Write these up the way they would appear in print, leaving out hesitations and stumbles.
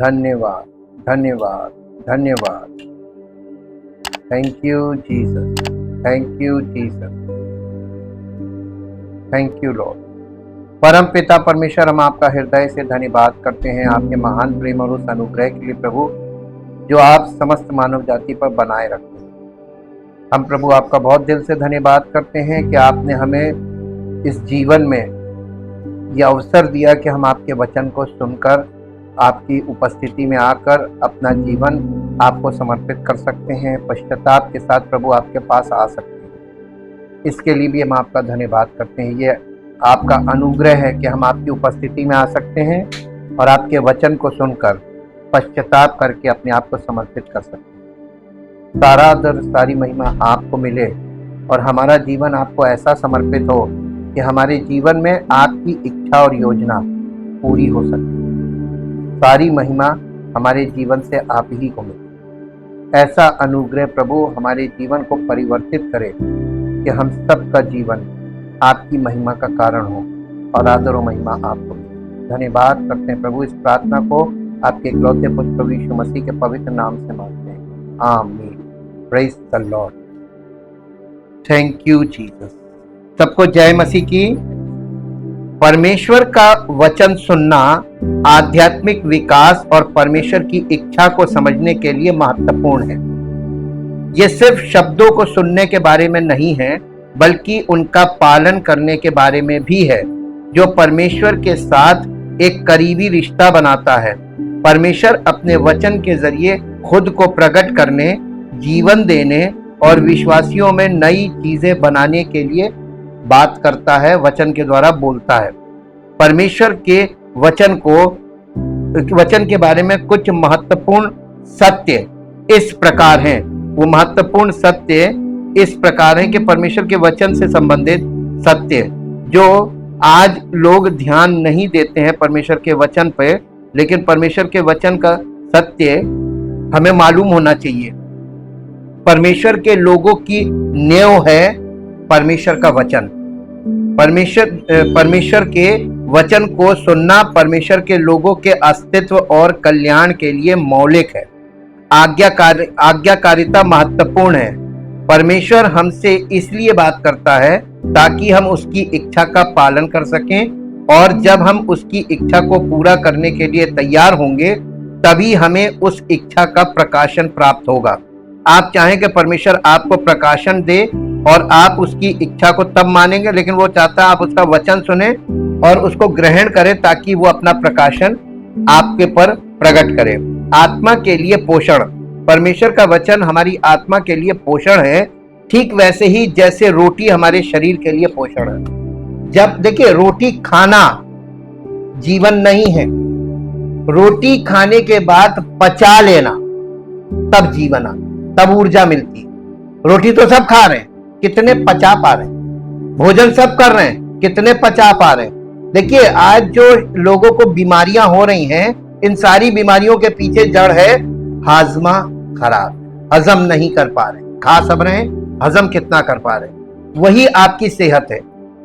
धन्यवाद, धन्यवाद, धन्यवाद। Thank you Jesus, thank you Jesus, thank you Lord. परम पिता परमेश्वर, हम आपका हृदय से धन्यवाद करते हैं आपके महान प्रेम और उस अनुग्रह के लिए प्रभु, जो आप समस्त मानव जाति पर बनाए रखते हैं। हम प्रभु आपका बहुत दिल से धन्यवाद करते हैं कि आपने हमें इस जीवन में यह अवसर दिया कि हम आपके वचन को सुनकर आपकी उपस्थिति में आकर अपना जीवन आपको समर्पित कर सकते हैं, पश्चाताप के साथ प्रभु आपके पास आ सकते हैं। इसके लिए भी हम आपका धन्यवाद करते हैं। ये आपका अनुग्रह है कि हम आपकी उपस्थिति में आ सकते हैं और आपके वचन को सुनकर पश्चाताप करके अपने आप को समर्पित कर सकते हैं। सारा आदर, सारी महिमा आपको मिले और हमारा जीवन आपको ऐसा समर्पित हो कि हमारे जीवन में आपकी इच्छा और योजना पूरी हो सके। सारी महिमा हमारे जीवन से आप ही को मिले। ऐसा अनुग्रह प्रभु हमारे जीवन को परिवर्तित करे कि हम सबका जीवन आपकी महिमा का कारण हो और आदर और महिमा आपको मिले। धन्यवाद करते हैं प्रभु, इस प्रार्थना को आपके इकलौते पुत्र प्रभु यीशु मसीह के पवित्र नाम से मांगते हैं, आमीन। Praise the Lord. Thank you Jesus. सबको जय मसीह की। परमेश्वर का वचन सुनना आध्यात्मिक विकास और परमेश्वर की इच्छा को समझने के लिए महत्वपूर्ण है। ये सिर्फ शब्दों को सुनने के बारे में नहीं है, बल्कि उनका पालन करने के बारे में भी है, जो परमेश्वर के साथ एक करीबी रिश्ता बनाता है। परमेश्वर अपने वचन के जरिए खुद को प्रकट करने, जीवन देने और विश्वासियों में नई चीजें बनाने के लिए बात करता है, वचन के द्वारा बोलता है। परमेश्वर के वचन के बारे में कुछ महत्वपूर्ण सत्य इस प्रकार हैं। वो महत्वपूर्ण सत्य इस प्रकार हैं कि परमेश्वर के वचन से संबंधित सत्य जो आज लोग ध्यान नहीं देते हैं परमेश्वर के वचन पे, लेकिन परमेश्वर के वचन का सत्य हमें मालूम होना चाहिए। परमेश्वर के लोगों की नींव है परमेश्वर का वचन। परमेश्वर के वचन को सुनना परमेश्वर के लोगों के अस्तित्व और कल्याण के लिए मौलिक है। आज्ञाकारिता महत्वपूर्ण है। परमेश्वर हमसे इसलिए बात करता है ताकि हम उसकी इच्छा का पालन कर सकें, और जब हम उसकी इच्छा को पूरा करने के लिए तैयार होंगे तभी हमें उस इच्छा का प्रकाशन प्राप्त होगा। आप चाहें कि परमेश्वर आपको प्रकाशन दे और आप उसकी इच्छा को तब मानेंगे, लेकिन वो चाहता है आप उसका वचन सुने और उसको ग्रहण करें ताकि वो अपना प्रकाशन आपके पर प्रकट करे। आत्मा के लिए पोषण। परमेश्वर का वचन हमारी आत्मा के लिए पोषण है, ठीक वैसे ही जैसे रोटी हमारे शरीर के लिए पोषण है। जब देखिए, रोटी खाना जीवन नहीं है, रोटी खाने के बाद पचा लेना तब जीवन आता, तब ऊर्जा मिलती है। रोटी तो सब खा रहे हैं, कितने पचा पा रहे हैं? भोजन सब कर रहे हैं, कितने पचा पा रहे हैं? देखिए, आज जो लोगों को बीमारियां हो रही हैं, इन सारी बीमारियों के पीछे जड़ है हाजमा खराब, हजम नहीं कर पा रहे। खा सब रहे हैं, हजम कितना कर पा रहे हैं? वही आपकी सेहत है।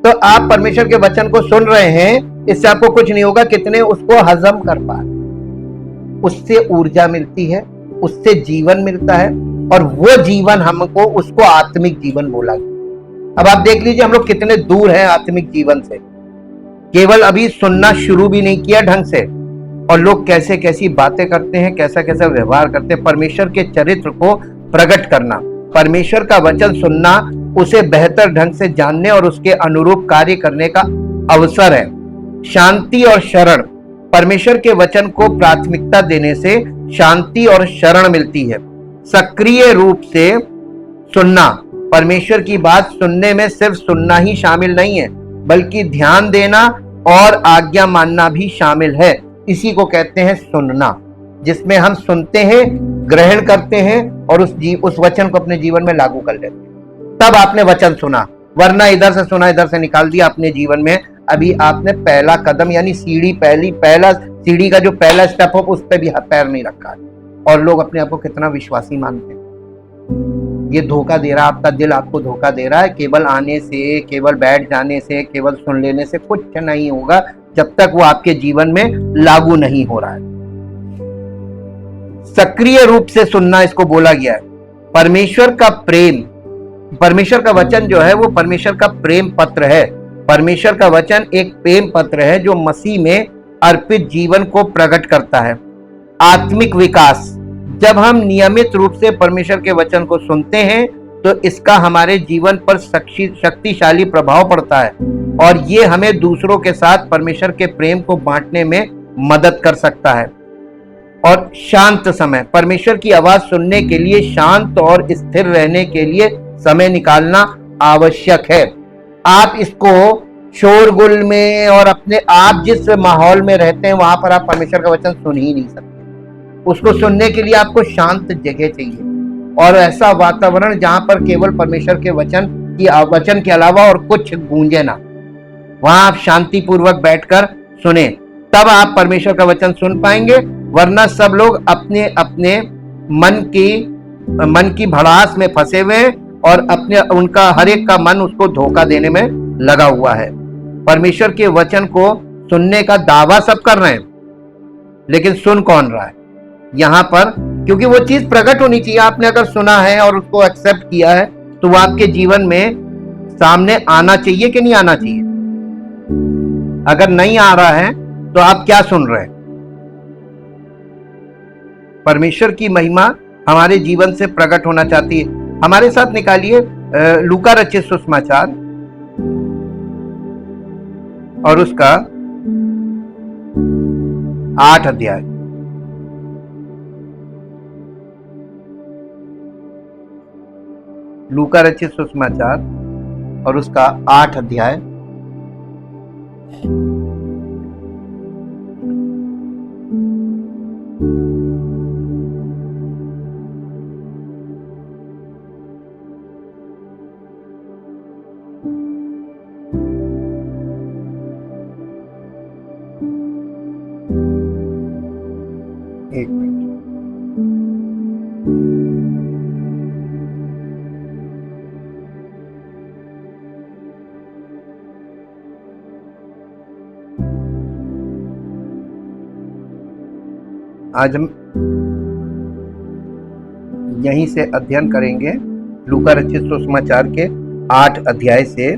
तो आप परमेश्वर के वचन को सुन रहे हैं, इससे आपको कुछ नहीं होगा, कितने उसको हजम कर पा रहे, उससे ऊर्जा मिलती है, उससे जीवन मिलता है, और वो जीवन हमको उसको आत्मिक जीवन बोला गया। अब आप देख लीजिए हम लोग कितने दूर हैं आत्मिक जीवन से। केवल अभी सुनना शुरू भी नहीं किया ढंग से, और लोग कैसे कैसी बातें करते हैं, कैसा कैसा व्यवहार करते हैं। परमेश्वर के चरित्र को प्रकट करना, परमेश्वर का वचन सुनना, उसे बेहतर ढंग से जानने और उसके अनुरूप कार्य करने का अवसर है। शांति और शरण। परमेश्वर के वचन को प्राथमिकता देने से शांति और शरण मिलती है। सक्रिय रूप से सुनना। परमेश्वर की बात सुनने में सिर्फ सुनना ही शामिल नहीं है, बल्कि ध्यान देना और आज्ञा मानना भी शामिल है। इसी को कहते हैं सुनना, जिसमें हम सुनते हैं, ग्रहण करते हैं और उस वचन को अपने जीवन में लागू कर लेते हैं। तब आपने वचन सुना, वरना इधर से सुना इधर से निकाल दिया अपने जीवन में। अभी आपने पहला कदम यानी पहला सीढ़ी का जो पहला स्टेप हो उस पर भी पैर नहीं रखा है। और लोग अपने आप को कितना विश्वासी मानते हैं। ये धोखा दे रहा है, आपका दिल आपको धोखा दे रहा है। केवल आने से, केवल बैठ जाने से, केवल सुन लेने से कुछ नहीं होगा जब तक वो आपके जीवन में लागू नहीं हो रहा है। सक्रिय रूप से सुनना इसको बोला गया है। परमेश्वर का प्रेम, परमेश्वर का वचन जो है वो परमेश्वर का प्रेम पत्र है। परमेश्वर का वचन एक प्रेम पत्र है जो मसीह में अर्पित जीवन को प्रकट करता है। आत्मिक विकास, जब हम नियमित रूप से परमेश्वर के वचन को सुनते हैं तो इसका हमारे जीवन पर शक्तिशाली प्रभाव पड़ता है और ये हमें दूसरों के साथ परमेश्वर के प्रेम को बांटने में मदद कर सकता है। और शांत समय, परमेश्वर की आवाज सुनने के लिए शांत और स्थिर रहने के लिए समय निकालना आवश्यक है। आप इसको शोरगुल में और अपने आप जिस माहौल में रहते हैं वहां पर आप परमेश्वर का वचन सुन ही नहीं सकते। उसको सुनने के लिए आपको शांत जगह चाहिए और ऐसा वातावरण जहां पर केवल परमेश्वर के वचन के अलावा और कुछ गूंजे ना। वहां आप शांतिपूर्वक बैठकर सुने, तब आप परमेश्वर का वचन सुन पाएंगे। वरना सब लोग अपने अपने मन की भड़ास में फंसे हुए हैं और उनका हर एक का मन उसको धोखा देने में लगा हुआ है। परमेश्वर के वचन को सुनने का दावा सब कर रहे हैं, लेकिन सुन कौन रहा है यहां पर? क्योंकि वो चीज प्रकट होनी चाहिए। आपने अगर सुना है और उसको एक्सेप्ट किया है तो वो आपके जीवन में सामने आना चाहिए कि नहीं आना चाहिए? अगर नहीं आ रहा है तो आप क्या सुन रहे हैं? परमेश्वर की महिमा हमारे जीवन से प्रकट होना चाहती है। हमारे साथ निकालिए लूका रचित सुसमाचार और उसका 8 अध्याय। लूका रचित सुसमाचार और उसका 8 अध्याय। एक मिनट, आज हम यहीं से अध्ययन करेंगे लूका रचित सुसमाचार के 8 अध्याय से।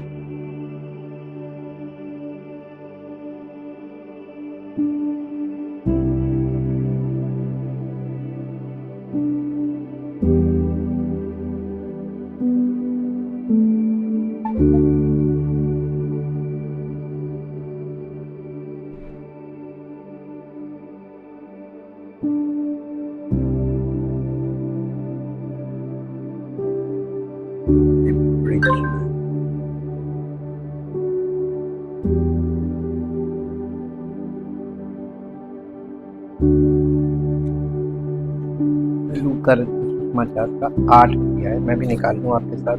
लूका रचित सुसमाचार का 8 अध्याय मैं भी निकाल लूं आपके साथ।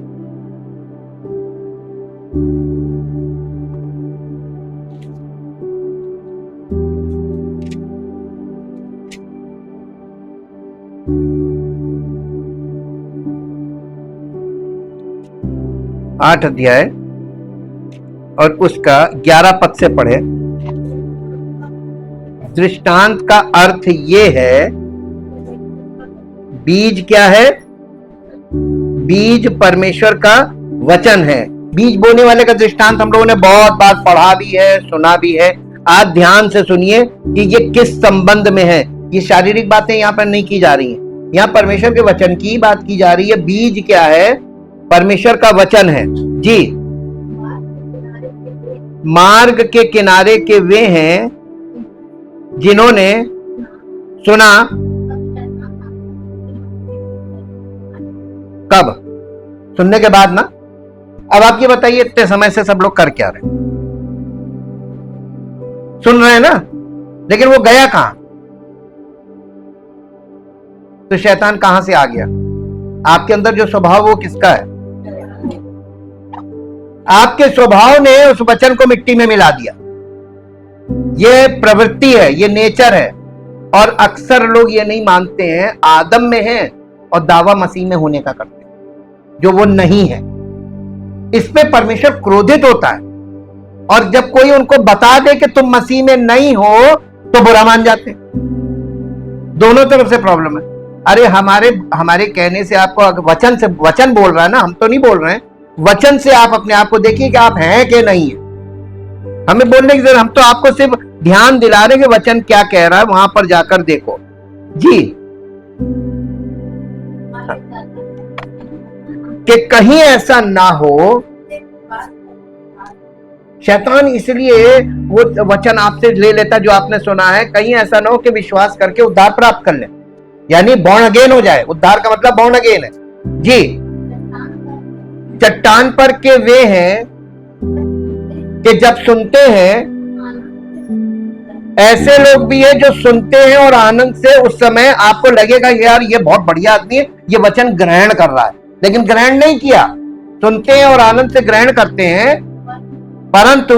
आठ अध्याय और उसका 11 पद से पढ़े। दृष्टांत का अर्थ ये है, बीज क्या है? बीज परमेश्वर का वचन है। बीज बोने वाले का दृष्टांत हम लोगों ने बहुत बार पढ़ा भी है, सुना भी है। आज ध्यान से सुनिए कि ये किस संबंध में है। ये शारीरिक बातें यहाँ पर नहीं की जा रही हैं, यहाँ परमेश्वर के वचन की बात की जा रही है। बीज क्या है? परमेश्वर का वचन है जी। मार्ग के किनारे के वे हैं जिन्होंने सुना। कब? सुनने के बाद ना। अब आप ये बताइए, इतने समय से सब लोग कर क्या रहे? सुन रहे हैं ना, लेकिन वो गया कहां? तो शैतान कहां से आ गया? आपके अंदर जो स्वभाव वो किसका है? आपके स्वभाव ने उस वचन को मिट्टी में मिला दिया। ये प्रवृत्ति है, ये नेचर है। और अक्सर लोग ये नहीं मानते हैं, आदम में है और दावा मसीह में होने का करते हैं, जो वो नहीं है। इस पे परमेश्वर क्रोधित होता है और जब कोई उनको बता दे कि तुम मसीह में नहीं हो तो बुरा मान जाते हैं। दोनों तरफ से प्रॉब्लम है। अरे हमारे कहने से आपको वचन बोल रहा है ना, हम तो नहीं बोल रहे हैं, वचन से आप अपने आप को देखिए कि आप हैं कि नहीं है। हमें बोलने की जरूरत, हम तो आपको सिर्फ ध्यान दिला रहे कि वचन क्या कह रहा है, वहां पर जाकर देखो जी, कि कहीं ऐसा ना हो। शैतान इसलिए वो वचन आपसे ले लेता जो आपने सुना है, कहीं ऐसा ना हो कि विश्वास करके उद्धार प्राप्त कर ले, यानी बॉर्न अगेन हो जाए। उद्धार का मतलब बॉर्न अगेन है जी। चट्टान पर के वे हैं कि जब सुनते हैं, ऐसे लोग भी हैं जो सुनते हैं और आनंद से, उस समय आपको लगेगा यार ये बहुत बढ़िया आदमी है, ये वचन ग्रहण कर रहा है, लेकिन ग्रहण नहीं किया। सुनते हैं और आनंद से ग्रहण करते हैं, परंतु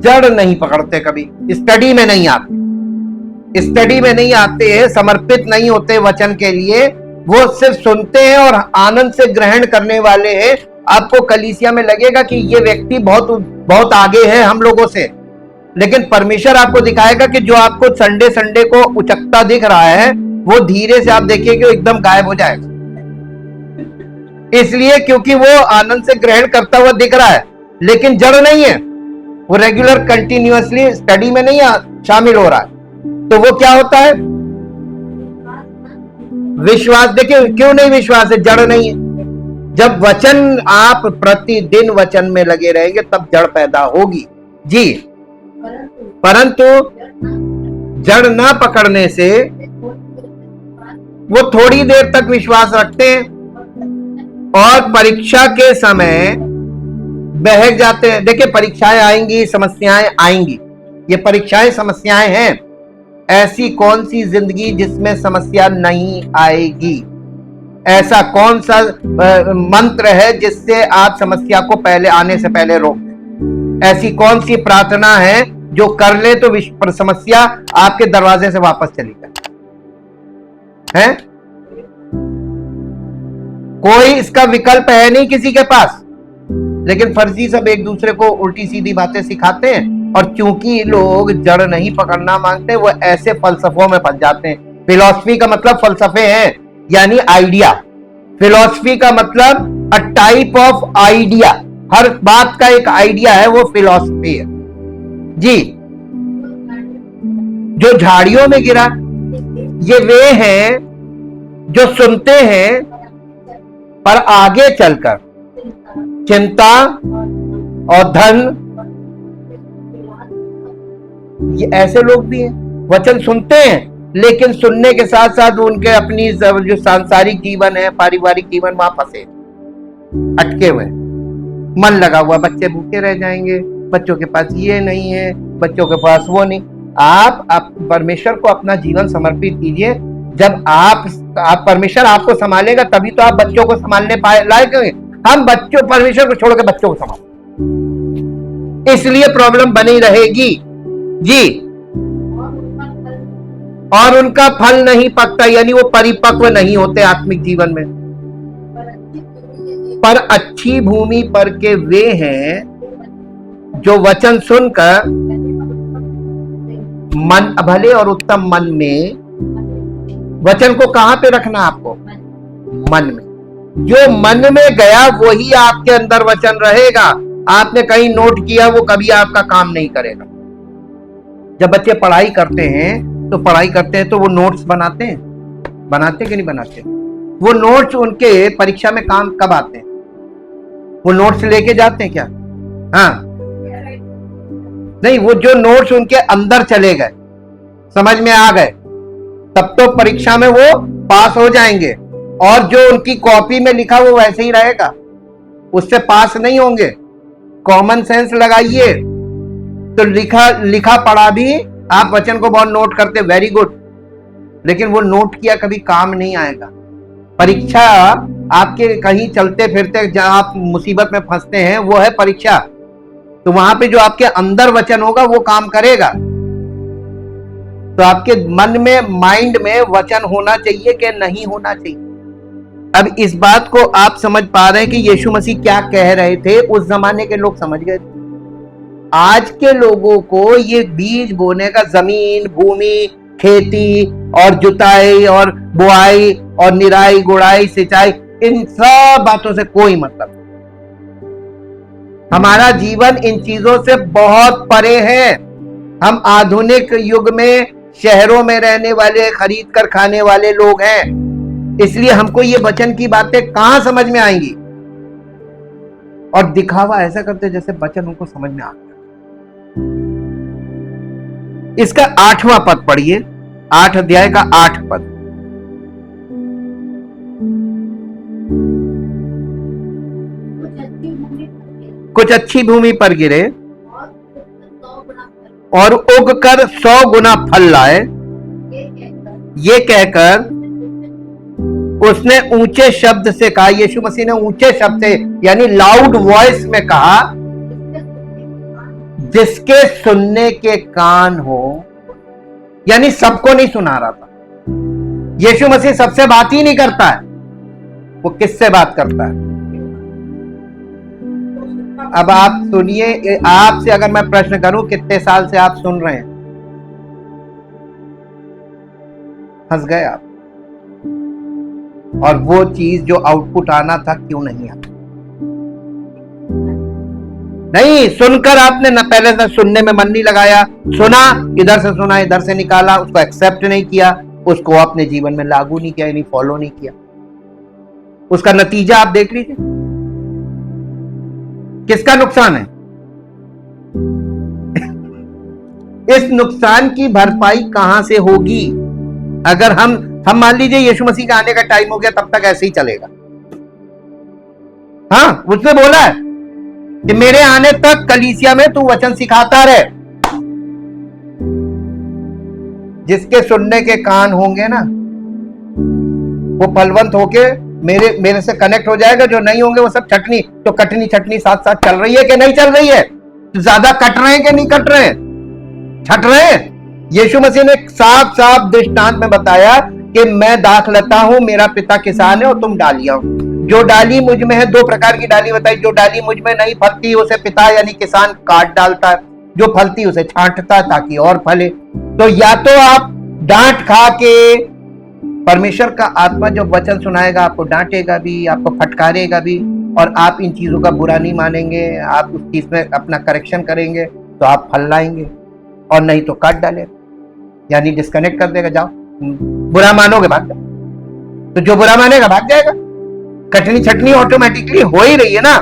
जड़ नहीं पकड़ते, कभी स्टडी में नहीं आते, स्टडी में नहीं आते हैं, समर्पित नहीं होते वचन के लिए, वो सिर्फ सुनते हैं और आनंद से ग्रहण करने वाले हैं। आपको कलीसिया में लगेगा कि ये व्यक्ति बहुत आगे है हम लोगों से, लेकिन परमेश्वर आपको दिखाएगा कि जो आपको संडे संडे को उचकता दिख रहा है, वो धीरे से आप देखिए कि एकदम गायब हो जाएगा। इसलिए क्योंकि वो आनंद से ग्रहण करता हुआ दिख रहा है, लेकिन जड़ नहीं है, वो रेगुलर कंटिन्यूअसली स्टडी में नहीं शामिल हो रहा है। तो वो क्या होता है? विश्वास। देखिए क्यों नहीं विश्वास है, जड़ नहीं है। जब वचन, आप प्रतिदिन वचन में लगे रहेंगे तब जड़ पैदा होगी जी। परंतु जड़ ना पकड़ने से वो थोड़ी देर तक विश्वास रखते हैं और परीक्षा के समय बहक जाते हैं। देखिए परीक्षाएं आएंगी, समस्याएं आएंगी, ये परीक्षाएं समस्याएं हैं। ऐसी कौन सी जिंदगी जिसमें समस्या नहीं आएगी? ऐसा कौन सा मंत्र है जिससे आप समस्या को पहले आने से पहले रोक दें? ऐसी कौन सी प्रार्थना है जो कर ले तो समस्या आपके दरवाजे से वापस चली जाए? है कोई इसका विकल्प है नहीं किसी के पास, लेकिन फर्जी सब एक दूसरे को उल्टी सीधी बातें सिखाते हैं। और चूंकि लोग जड़ नहीं पकड़ना मांगते, वो ऐसे फलसफों में फंस जाते हैं। फिलॉसफी का मतलब फलसफे हैं, यानी आइडिया। फिलॉसफी का मतलब अ टाइप ऑफ आइडिया, हर बात का एक आइडिया है, वो फिलॉसफी है जी। जो झाड़ियों में गिरा, ये वे हैं जो सुनते हैं पर आगे चलकर चिंता और धन, ये ऐसे लोग भी हैं। वचन सुनते हैं, लेकिन सुनने के साथ साथ उनके अपनी जो सांसारिक जीवन है, पारिवारिक जीवन, वहां फंसे अटके हुए, मन लगा हुआ। बच्चे भूखे रह जाएंगे, बच्चों के पास ये नहीं है, बच्चों के पास वो नहीं। आप परमेश्वर को अपना जीवन समर्पित कीजिए। जब आप परमेश्वर आपको संभालेगा, तभी तो आप बच्चों को संभालने लायक होंगे। हम बच्चों, परमेश्वर को छोड़कर बच्चों को संभाल, इसलिए प्रॉब्लम बनी रहेगी जी। और उनका फल नहीं पकता, यानी वो परिपक्व नहीं होते आत्मिक जीवन में। पर अच्छी भूमि पर के वे हैं जो वचन सुनकर मन भले और उत्तम मन में, वचन को कहां पे रखना आपको? मन में। जो मन में गया वही आपके अंदर वचन रहेगा। आपने कहीं नोट किया, वो कभी आपका काम नहीं करेगा। जब बच्चे पढ़ाई करते हैं तो वो नोट्स बनाते कि नहीं बनाते? वो नोट्स उनके परीक्षा में काम कब आते हैं? वो नोट्स लेके जाते हैं क्या? हाँ नहीं, वो जो नोट्स उनके अंदर चले गए, समझ में आ गए, तब तो परीक्षा में वो पास हो जाएंगे। और जो उनकी कॉपी में लिखा वो वैसे ही रहेगा, उससे पास नहीं होंगे। कॉमन सेंस लगाइए तो लिखा पढ़ा भी आप वचन को बहुत नोट करते, वेरी गुड, लेकिन वो नोट किया कभी काम नहीं आएगा। परीक्षा आपके कहीं चलते फिरते जहां आप मुसीबत में फंसते हैं, वो है परीक्षा। तो वहां पे जो आपके अंदर वचन होगा वो काम करेगा। तो आपके मन में, माइंड में वचन होना चाहिए कि नहीं होना चाहिए। अब इस बात को आप समझ पा रहे हैं कि यीशु मसीह क्या कह रहे थे। उस जमाने के लोग समझ गए। आज के लोगों को ये बीज बोने का, जमीन, भूमि, खेती और जुताई और बुआई और निराई गुड़ाई सिंचाई, इन सब बातों से कोई मतलब नहीं। हमारा जीवन इन चीजों से बहुत परे है। हम आधुनिक युग में शहरों में रहने वाले, खरीद कर खाने वाले लोग हैं, इसलिए हमको ये वचन की बातें कहां समझ में आएंगी। और दिखावा ऐसा करते जैसे वचन उनको समझ में आता। इसका 8वां पद पढ़िए, 8 अध्याय का 8 पद। कुछ अच्छी भूमि पर गिरे और उगकर 100 गुना फल लाए, ये कहकर उसने ऊंचे शब्द से कहा। यीशु मसीह ने ऊंचे शब्द से यानी लाउड वॉइस में कहा, जिसके सुनने के कान हो। यानी सबको नहीं सुना रहा था। यीशु मसीह सबसे बात ही नहीं करता है, वो किससे बात करता है। अब आप सुनिए, आपसे अगर मैं प्रश्न करूं कितने साल से आप सुन रहे हैं, हंस गए आप। और वो चीज जो आउटपुट आना था क्यों नहीं आया? नहीं, सुनकर आपने न पहले से सुनने में मन नहीं लगाया, सुना, इधर से सुना इधर से निकाला, उसको एक्सेप्ट नहीं किया, उसको अपने जीवन में लागू नहीं किया, यानी फॉलो नहीं किया। उसका नतीजा आप देख लीजिए, किसका नुकसान है। इस नुकसान की भरपाई कहां से होगी? अगर हम मान लीजिए यीशु मसीह का आने का टाइम हो गया, तब तक ऐसे ही चलेगा। हाँ, उसने बोला है कि मेरे आने तक कलीसिया में तू वचन सिखाता रहे। जिसके सुनने के कान होंगे ना, वो फलवंत होके मेरे से कनेक्ट हो जाएगा। जो नहीं होंगे वो सब चटनी, तो कटनी छटनी साथ साथ चल रही है कि नहीं चल रही है? तो ज्यादा कट रहे हैं कि नहीं कट रहे हैं? छट रहे हैं। यीशु मसीह ने साफ साफ दृष्टांत में बताया कि मैं दाखलता हूं, मेरा पिता किसान है और तुम डालियां हो। जो डाली मुझ में है, 2 प्रकार की डाली बताई। जो डाली मुझ में नहीं फलती उसे पिता यानी किसान काट डालता है, जो फलती उसे छांटता है ताकि और फले। तो या तो आप डांट खा के, परमेश्वर का आत्मा जो वचन सुनाएगा आपको डांटेगा भी, आपको फटकारेगा भी, और आप इन चीजों का बुरा नहीं मानेंगे, आप उस चीज में अपना करेक्शन करेंगे, तो आप फल लाएंगे। और नहीं तो काट डाले, यानी डिस्कनेक्ट कर देगा। जाओ, बुरा मानोगे भाग जाओ। तो जो बुरा मानेगा भाग जाएगा। कटनी छटनी ऑटोमेटिकली हो ही रही है ना।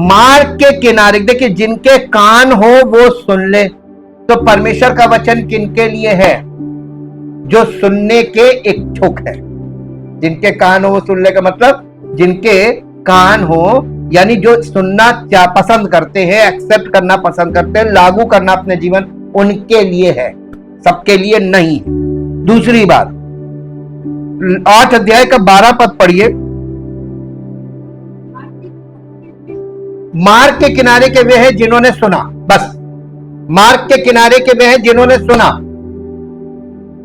मार्ग के किनारे देखिए, जिनके कान हो वो सुन ले। तो परमेश्वर का वचन किनके लिए है? जो सुनने के इच्छुक है। जिनके कान हो वो सुन ले का मतलब जिनके कान हो, यानी जो सुनना पसंद करते हैं, एक्सेप्ट करना पसंद करते हैं, लागू करना अपने जीवन, उनके लिए है, सबके लिए नहीं। दूसरी बात, 8 अध्याय का 12 पद पढ़िए। मार्ग के किनारे के वे हैं जिन्होंने सुना। बस, मार्ग के किनारे के वे हैं जिन्होंने सुना।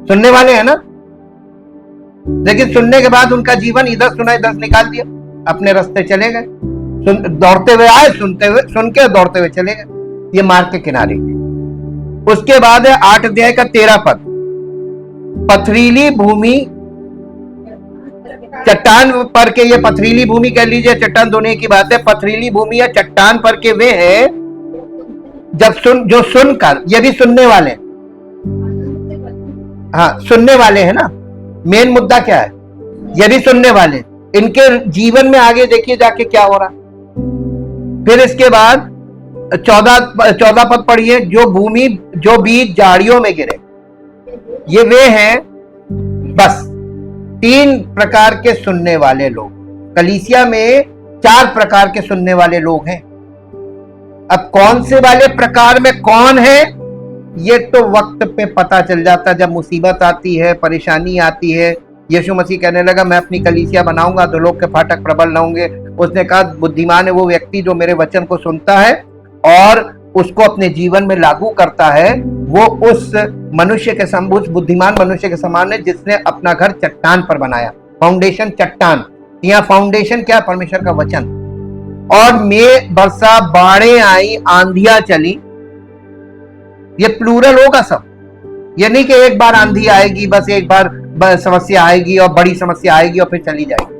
सुनने वाले हैं ना, लेकिन सुनने के बाद उनका जीवन इधर सुना इधर निकाल दिया, अपने रास्ते चले गए। दौड़ते हुए आए, सुनते हुए, सुन के दौड़ते हुए चले गए। ये मार्ग के किनारे। उसके बाद है 8 अध्याय का 13 पद। पथरीली भूमि, चट्टान पर के, ये पथरीली भूमि कह लीजिए, चट्टान दोनों की बात है। पथरीली भूमि या चट्टान पर के वे हैं जो सुनकर, ये भी सुनने वाले, हाँ सुनने वाले हैं ना। मेन मुद्दा क्या है? ये भी सुनने वाले। इनके जीवन में आगे देखिए जाके क्या हो रहा। फिर इसके बाद 14 पद पढ़िए। जो बीज झाड़ियों में गिरे, ये वे हैं। बस 3 प्रकार के सुनने वाले लोग। कलीसिया में 4 प्रकार के सुनने वाले लोग हैं। अब कौन से वाले प्रकार में कौन है, ये तो वक्त पे पता चल जाता। जब मुसीबत आती है, परेशानी आती है। यीशु मसीह कहने लगा, मैं अपनी कलीसिया बनाऊंगा तो लोग के फाटक प्रबल न होंगे। उसने कहा, बुद्धिमान है वो व्यक्ति जो मेरे वचन को सुनता है और उसको अपने जीवन में लागू करता है। वो उस मनुष्य के समान, उस बुद्धिमान मनुष्य के समान है जिसने अपना घर चट्टान पर बनाया। फाउंडेशन चट्टान, यहाँ फाउंडेशन क्या? परमेश्वर का वचन। और में बरसा, बाढ़ें आई, आंधियां चली, ये प्लूरल होगा सब। ये नहीं कि एक बार आंधी आएगी, बस एक बार समस्या आएगी और बड़ी समस्या आएगी और फिर चली जाएगी।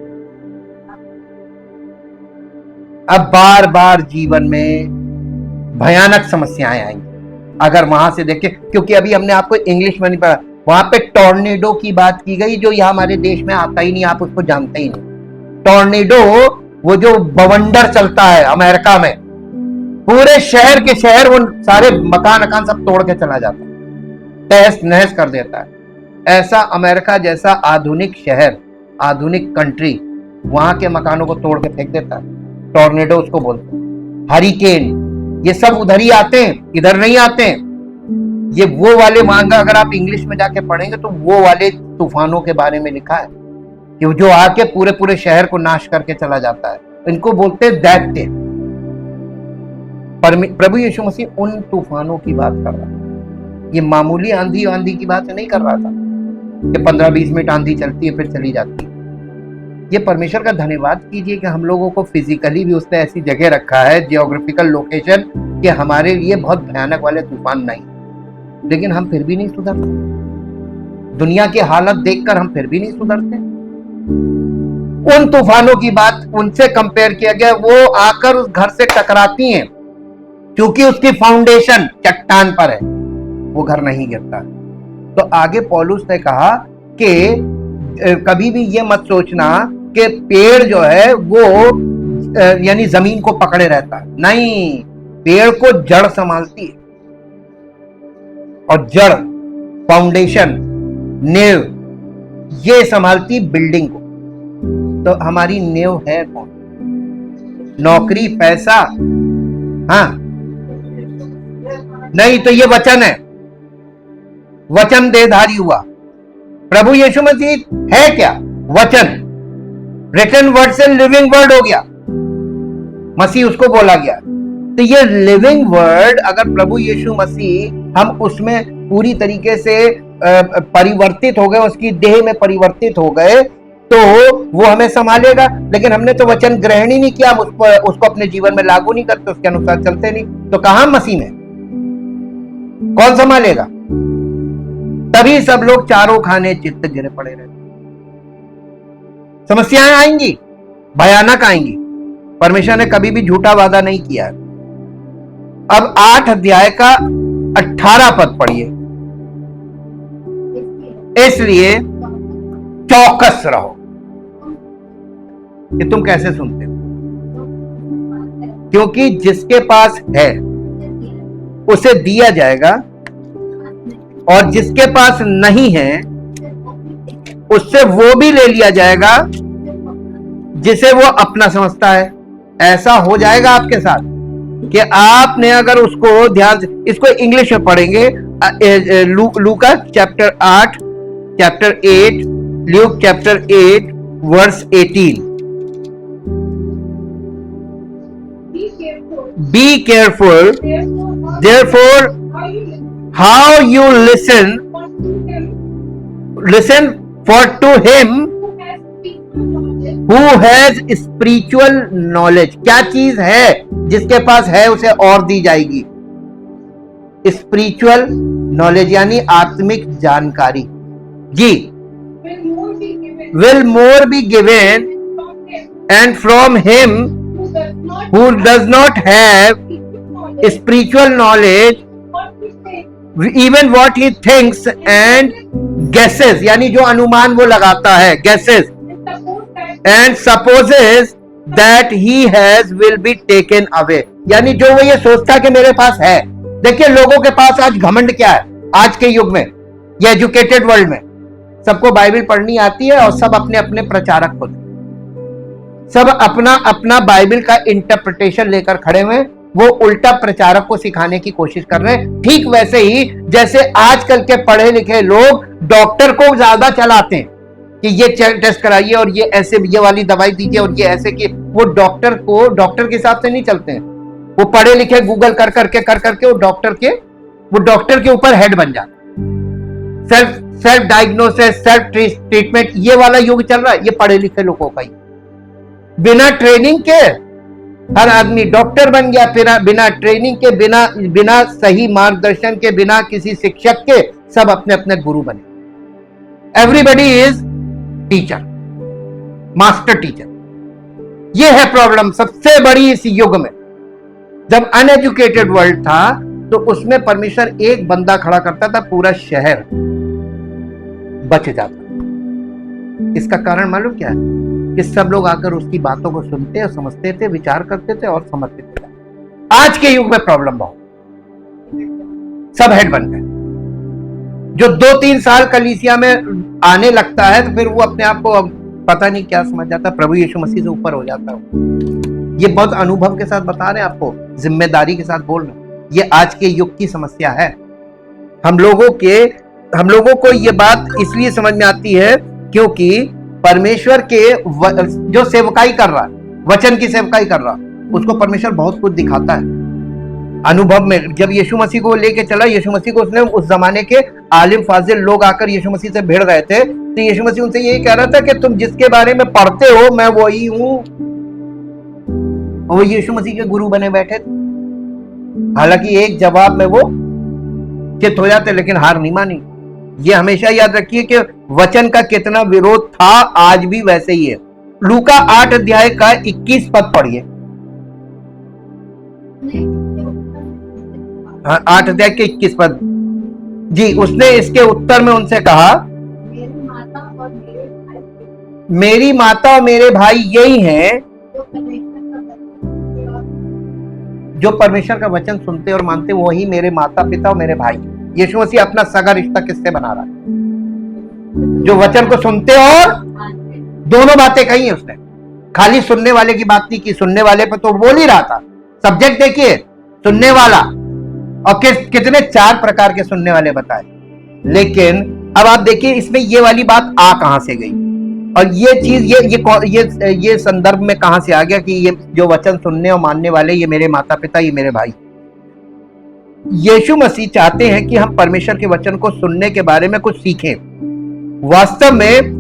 अब बार बार जीवन में भयानक समस्याएं आएंगी अगर वहां से देखें, क्योंकि अभी हमने आपको इंग्लिश में नहीं पढ़ा, वहां पे टॉर्नेडो की बात की गई जो यहाँ हमारे देश में आता ही नहीं, आप उसको जानते ही नहीं। टॉर्नेडो वो जो बवंडर चलता है अमेरिका में, पूरे शहर के शहर वो सारे मकान अकान सब तोड़ के चला जाता है, तहस नहस कर देता है। ऐसा अमेरिका जैसा आधुनिक शहर, आधुनिक कंट्री, वहां के मकानों को तोड़ के फेंक देता है। टॉर्नेडो उसको बोलते हैं। हरिकेन, ये सब उधर ही आते हैं, इधर नहीं आते हैं। ये वो वाले, वहां अगर आप इंग्लिश में जाके पढ़ेंगे तो वो वाले तूफानों के बारे में लिखा है कि जो आके पूरे पूरे शहर को नाश करके चला जाता है। इनको बोलते हैं दैत्य। प्रभु यीशु मसीह उन तूफानों की बात कर रहा है। ये मामूली आंधी आंधी की बात नहीं कर रहा था कि 15-20 मिनट आंधी चलती है फिर चली जाती है। ये परमेश्वर का धन्यवाद कीजिए कि हम लोगों को फिजिकली भी उसने ऐसी जगह रखा है, जियोग्राफिकल लोकेशन, कि हमारे लिए बहुत भयानक वाले तूफान नहीं, लेकिन हम फिर भी नहीं सुधरते। दुनिया की हालत देखकर हम फिर भी नहीं सुधरते। उन तूफानों की बात उनसे कंपेयर किया गया, वो आकर उस घर से टकराती हैं, क्योंकि उसकी फाउंडेशन चट्टान पर है, वो घर नहीं गिरता। तो आगे पौलुस ने कहा कि कभी भी ये मत सोचना कि पेड़ जो है वो यानी जमीन को पकड़े रहता है, नहीं, पेड़ को जड़ संभालती है, और जड़, फाउंडेशन, नींव, ये संभालती बिल्डिंग को। तो हमारी नींव है कौन? नौकरी, पैसा? हाँ, नहीं, तो ये वचन है, वचन देहधारी हुआ। प्रभु यीशु मसीह है क्या? वचन, रिटन वर्ड से लिविंग वर्ड हो गया, मसीह उसको बोला गया। तो ये लिविंग वर्ड, अगर प्रभु यीशु मसीह हम उसमें पूरी तरीके से परिवर्तित हो गए, उसकी देह में परिवर्तित हो गए, तो वो हमें संभालेगा। लेकिन हमने तो वचन ग्रहण ही नहीं किया, उसको अपने जीवन में लागू नहीं करते, उसके अनुसार चलते नहीं, तो कहां मसीह में कौन संभालेगा? तभी सब लोग चारों खाने चित्त गिरे पड़े रहते। समस्याएं आएंगी, भयानक आएंगी। परमेश्वर ने कभी भी झूठा वादा नहीं किया है। अब 8 अध्याय का 18 पद पढ़िए। इसलिए चौकस रहो। कि तुम कैसे सुनते हो? क्योंकि जिसके पास है उसे दिया जाएगा, और जिसके पास नहीं है उससे वो भी ले लिया जाएगा जिसे वो अपना समझता है। ऐसा हो जाएगा आपके साथ कि आपने अगर उसको ध्यान से, इसको इंग्लिश में पढ़ेंगे, लूका chapter 8 Luke chapter 8 verse 18। Be careful, therefore, how you listen for to him who has spiritual knowledge। क्या चीज है जिसके पास है उसे और दी जाएगी? स्पिरिचुअल नॉलेज यानी आत्मिक जानकारी। जी, will more be given, and from him who does not have spiritual knowledge, even what he thinks and guesses, यानी जो अनुमान वो लगाता है, guesses, and supposes that he has will be taken away, यानी जो वो ये सोचता है कि मेरे पास है। देखिए लोगों के पास आज घमंड क्या है, आज के युग में, ये एजुकेटेड वर्ल्ड में सबको बाइबल पढ़नी आती है और सब अपने अपने प्रचारक होते, सब अपना अपना बाइबल का इंटरप्रिटेशन लेकर खड़े हुए, वो उल्टा प्रचारक को सिखाने की कोशिश कर रहे हैं। ठीक वैसे ही जैसे आजकल के पढ़े लिखे लोग डॉक्टर को ज्यादा चलाते हैं कि ये टेस्ट कराइए और ये ऐसे, ये वाली दवाई दीजिए और ये ऐसे, कि वो डॉक्टर को डॉक्टर के हिसाब से नहीं चलते हैं। वो पढ़े लिखे गूगल कर करके वो डॉक्टर के ऊपर हेड बन जाते। सेल्फ डायग्नोसिस, सेल्फ ट्रीटमेंट, ये वाला युग चल रहा है, ये पढ़े लिखे लोगों का ही। बिना ट्रेनिंग के हर आदमी डॉक्टर बन गया, बिना ट्रेनिंग के, बिना सही मार्गदर्शन के, बिना किसी शिक्षक के सब अपने अपने गुरु बने। Everybody is teacher, master teacher. ये है प्रॉब्लम सबसे बड़ी इस युग में। जब अनएजुकेटेड वर्ल्ड था तो उसमें परमेश्वर एक बंदा खड़ा करता था, पूरा शहर बच जाता। इसका कारण मालूम क्या है? कि सब लोग आकर उसकी बातों को सुनते और समझते थे, विचार करते थे और समझते थे। आज के युग में प्रॉब्लम बहुत, सब हेड बन गए। जो 2-3 साल कलीसिया में आने लगता है तो फिर वो अपने आप को पता नहीं क्या समझ जाता, प्रभु यीशु मसीह से ऊपर हो जाता है। ये बहुत अनुभव के साथ बता रहे हैं आपको, जिम्मेदारी के साथ बोल रहे हैं। ये आज के युग की समस्या है। हम लोगों को ये बात इसलिए समझ में आती है क्योंकि परमेश्वर के जो सेवकाई कर रहा है, वचन की सेवकाई कर रहा, उसको परमेश्वर बहुत कुछ दिखाता है अनुभव में। जब यीशु मसीह को लेके चला, यीशु मसीह को उसने, उस जमाने के आलिम फाजिल लोग आकर यीशु मसीह से भिड़ रहे थे, तो यीशु मसीह उनसे यही कह रहा था कि तुम जिसके बारे में पढ़ते हो मैं वही हूं। वो यीशु मसीह के गुरु बने बैठे थे। हालांकि एक जवाब में वो चित हो जाते, लेकिन हार नहीं मानी। ये हमेशा याद रखिए कि वचन का कितना विरोध था, आज भी वैसे ही है। लूका 8 अध्याय का 21 पद पढ़िए। 8 अध्याय के 21 पद। जी, उसने इसके उत्तर में उनसे कहा, मेरी माता और मेरे भाई यही हैं जो परमेश्वर का वचन सुनते और मानते, वही मेरे माता पिता और मेरे भाई। यीशु मसीह अपना सगा रिश्ता किससे बना रहा है? जो वचन को सुनते और दोनों बातें कही है उसने। खाली सुनने वाले की बात नहीं की, सुनने वाले पर तो बोल ही रहा था। सब्जेक्ट देखिए, सुनने वाला, और कितने 4 प्रकार के सुनने वाले बताए। लेकिन अब आप देखिए इसमें ये वाली बात आ कहां से गई, और ये चीज ये संदर्भ में कहां से आ गया कि ये जो वचन सुनने और मानने वाले, ये मेरे माता पिता, ये मेरे भाई। यीशु मसीह चाहते हैं कि हम परमेश्वर के वचन को सुनने के बारे में कुछ सीखें। वास्तव में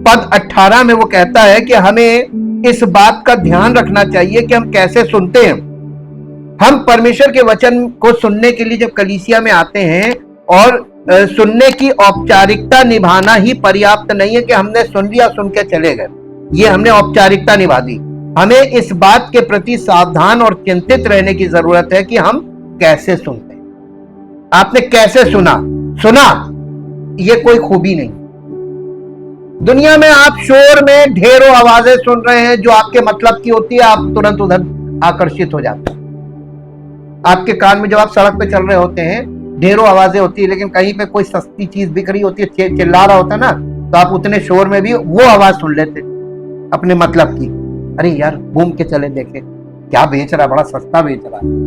पद 18 में वो कहता है कि हमें इस बात का ध्यान रखना चाहिए कि हम कैसे सुनते हैं। हम परमेश्वर के वचन को सुनने के लिए जब कलीसिया में आते हैं, और सुनने की औपचारिकता निभाना ही पर्याप्त नहीं है कि हमने सुन लिया, सुन के चले गए। ये हमने औपचारिकता निभा दी। हमें इस बात के प्रति सावधान और चिंतित रहने की जरूरत है कि हम कैसे सुनते हैं। आपने कैसे सुना, ये कोई खूबी नहीं। दुनिया में आप शोर में ढेरों आवाजें सुन रहे हैं जो आपके मतलब की होती है, आप तुरंत उधर आकर्षित हो जाते हैं। आपके कान में जब आप सड़क पे चल रहे होते हैं, ढेरों आवाजें होती है, लेकिन कहीं पे कोई सस्ती चीज बिक रही होती है, चिल्ला रहा होता है ना, तो आप उतने शोर में भी वो आवाज सुन लेते अपने मतलब की। अरे यार, घूम के चले, देखे क्या बेच रहा है, बड़ा सस्ता बेच रहा है।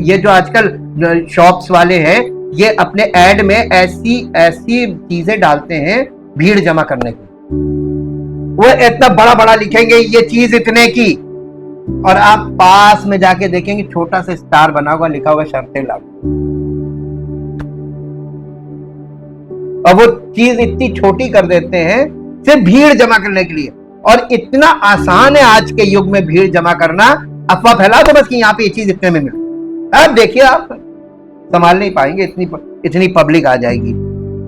ये जो आजकल शॉप्स वाले हैं, ये अपने ऐड में ऐसी चीजें डालते हैं भीड़ जमा करने की। वो इतना बड़ा बड़ा लिखेंगे ये चीज इतने की, और आप पास में जाके देखेंगे छोटा सा स्टार बना हुआ, लिखा हुआ शर्तें लागू। और वो चीज इतनी छोटी कर देते हैं सिर्फ भीड़ जमा करने के लिए। और इतना आसान है आज के युग में भीड़ जमा करना। अफवाह फैला दो बस कि यहाँ पे ये चीज इतने में मिलती। अब देखिए, आप संभाल नहीं पाएंगे, इतनी पब्लिक आ जाएगी।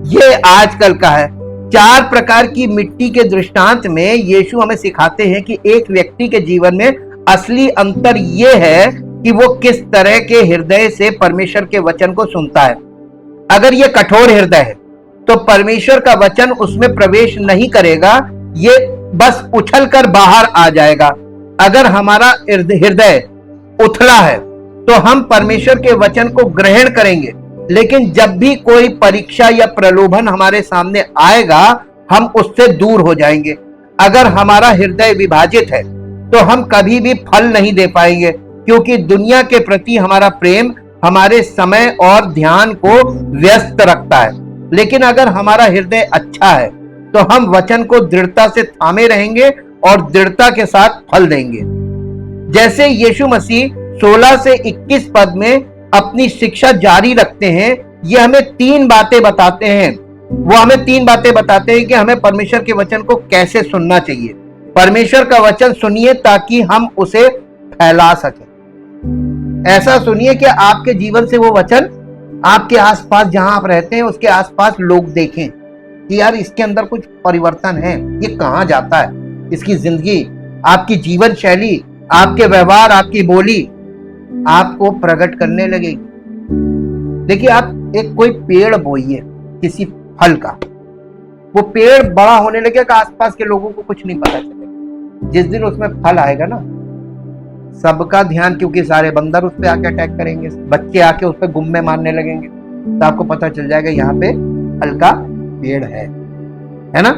ये आजकल का है। 4 प्रकार की मिट्टी के दृष्टांत में यीशु हमें सिखाते हैं कि एक व्यक्ति के जीवन में असली अंतर यह है कि वो किस तरह के हृदय से परमेश्वर के वचन को सुनता है। अगर ये कठोर हृदय है तो परमेश्वर का वचन उसमें प्रवेश नहीं करेगा, ये बस उछलकर बाहर आ जाएगा। अगर हमारा हृदय उथला है तो हम परमेश्वर के वचन को ग्रहण करेंगे, लेकिन जब भी कोई परीक्षा या प्रलोभन हमारे सामने आएगा, हम उससे दूर हो जाएंगे। अगर हमारा हृदय विभाजित है तो हम कभी भी फल नहीं दे पाएंगे, क्योंकि दुनिया के प्रति हमारा प्रेम हमारे समय और ध्यान को व्यस्त रखता है। लेकिन अगर हमारा हृदय अच्छा है तो हम वचन को दृढ़ता से थामे रहेंगे और दृढ़ता के साथ फल देंगे। जैसे यीशु मसीह 16 से 21 पद में अपनी शिक्षा जारी रखते हैं, ये हमें 3 बातें बताते हैं। वो हमें 3 बातें बताते हैं कि हमें परमेश्वर के वचन को कैसे सुनना चाहिए। परमेश्वर का वचन सुनिए ताकि हम उसे फैला सकें। ऐसा सुनिए कि आपके जीवन से वो वचन आपके आसपास जहां आप रहते हैं उसके आसपास लोग देखें कि यार इसके अंदर कुछ परिवर्तन है, ये कहां जाता है, इसकी जिंदगी, आपकी जीवन शैली, आपके व्यवहार, आपकी बोली आपको प्रकट करने लगेगी। देखिए, आप एक कोई पेड़ बोइए किसी फल का, वो पेड़ बड़ा होने लगेगा, आसपास के लोगों को कुछ नहीं पता चलेगा। जिस दिन उसमें फल आएगा ना, सबका ध्यान, क्योंकि सारे बंदर उस पर आके अटैक करेंगे, बच्चे आके उस पर गुम्मे मारने लगेंगे, तो आपको पता चल जाएगा यहाँ पे फल का पेड़ है ना।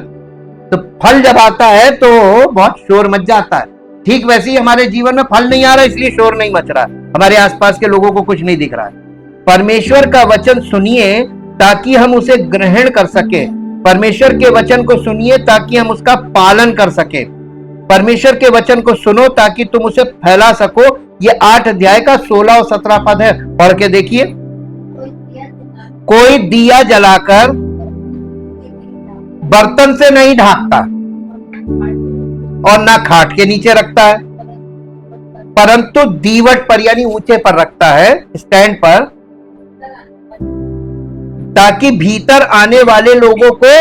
तो फल जब आता है तो बहुत शोर मच जाता है। ठीक वैसे ही हमारे जीवन में फल नहीं आ रहा, इसलिए शोर नहीं मच रहा, हमारे आसपास के लोगों को कुछ नहीं दिख रहा है। परमेश्वर का वचन सुनिए ताकि हम उसे ग्रहण कर सके। परमेश्वर के वचन को सुनिए ताकि हम उसका पालन कर सके। परमेश्वर के वचन को सुनो ताकि तुम उसे फैला सको। ये 8 अध्याय का 16 और 17 पद है, पढ़ के देखिए। कोई दिया जलाकर बर्तन से नहीं ढांकता और ना खाट के नीचे रखता है, परंतु दीवट पर यानी ऊंचे पर रखता है, स्टैंड पर, ताकि भीतर आने वाले लोगों को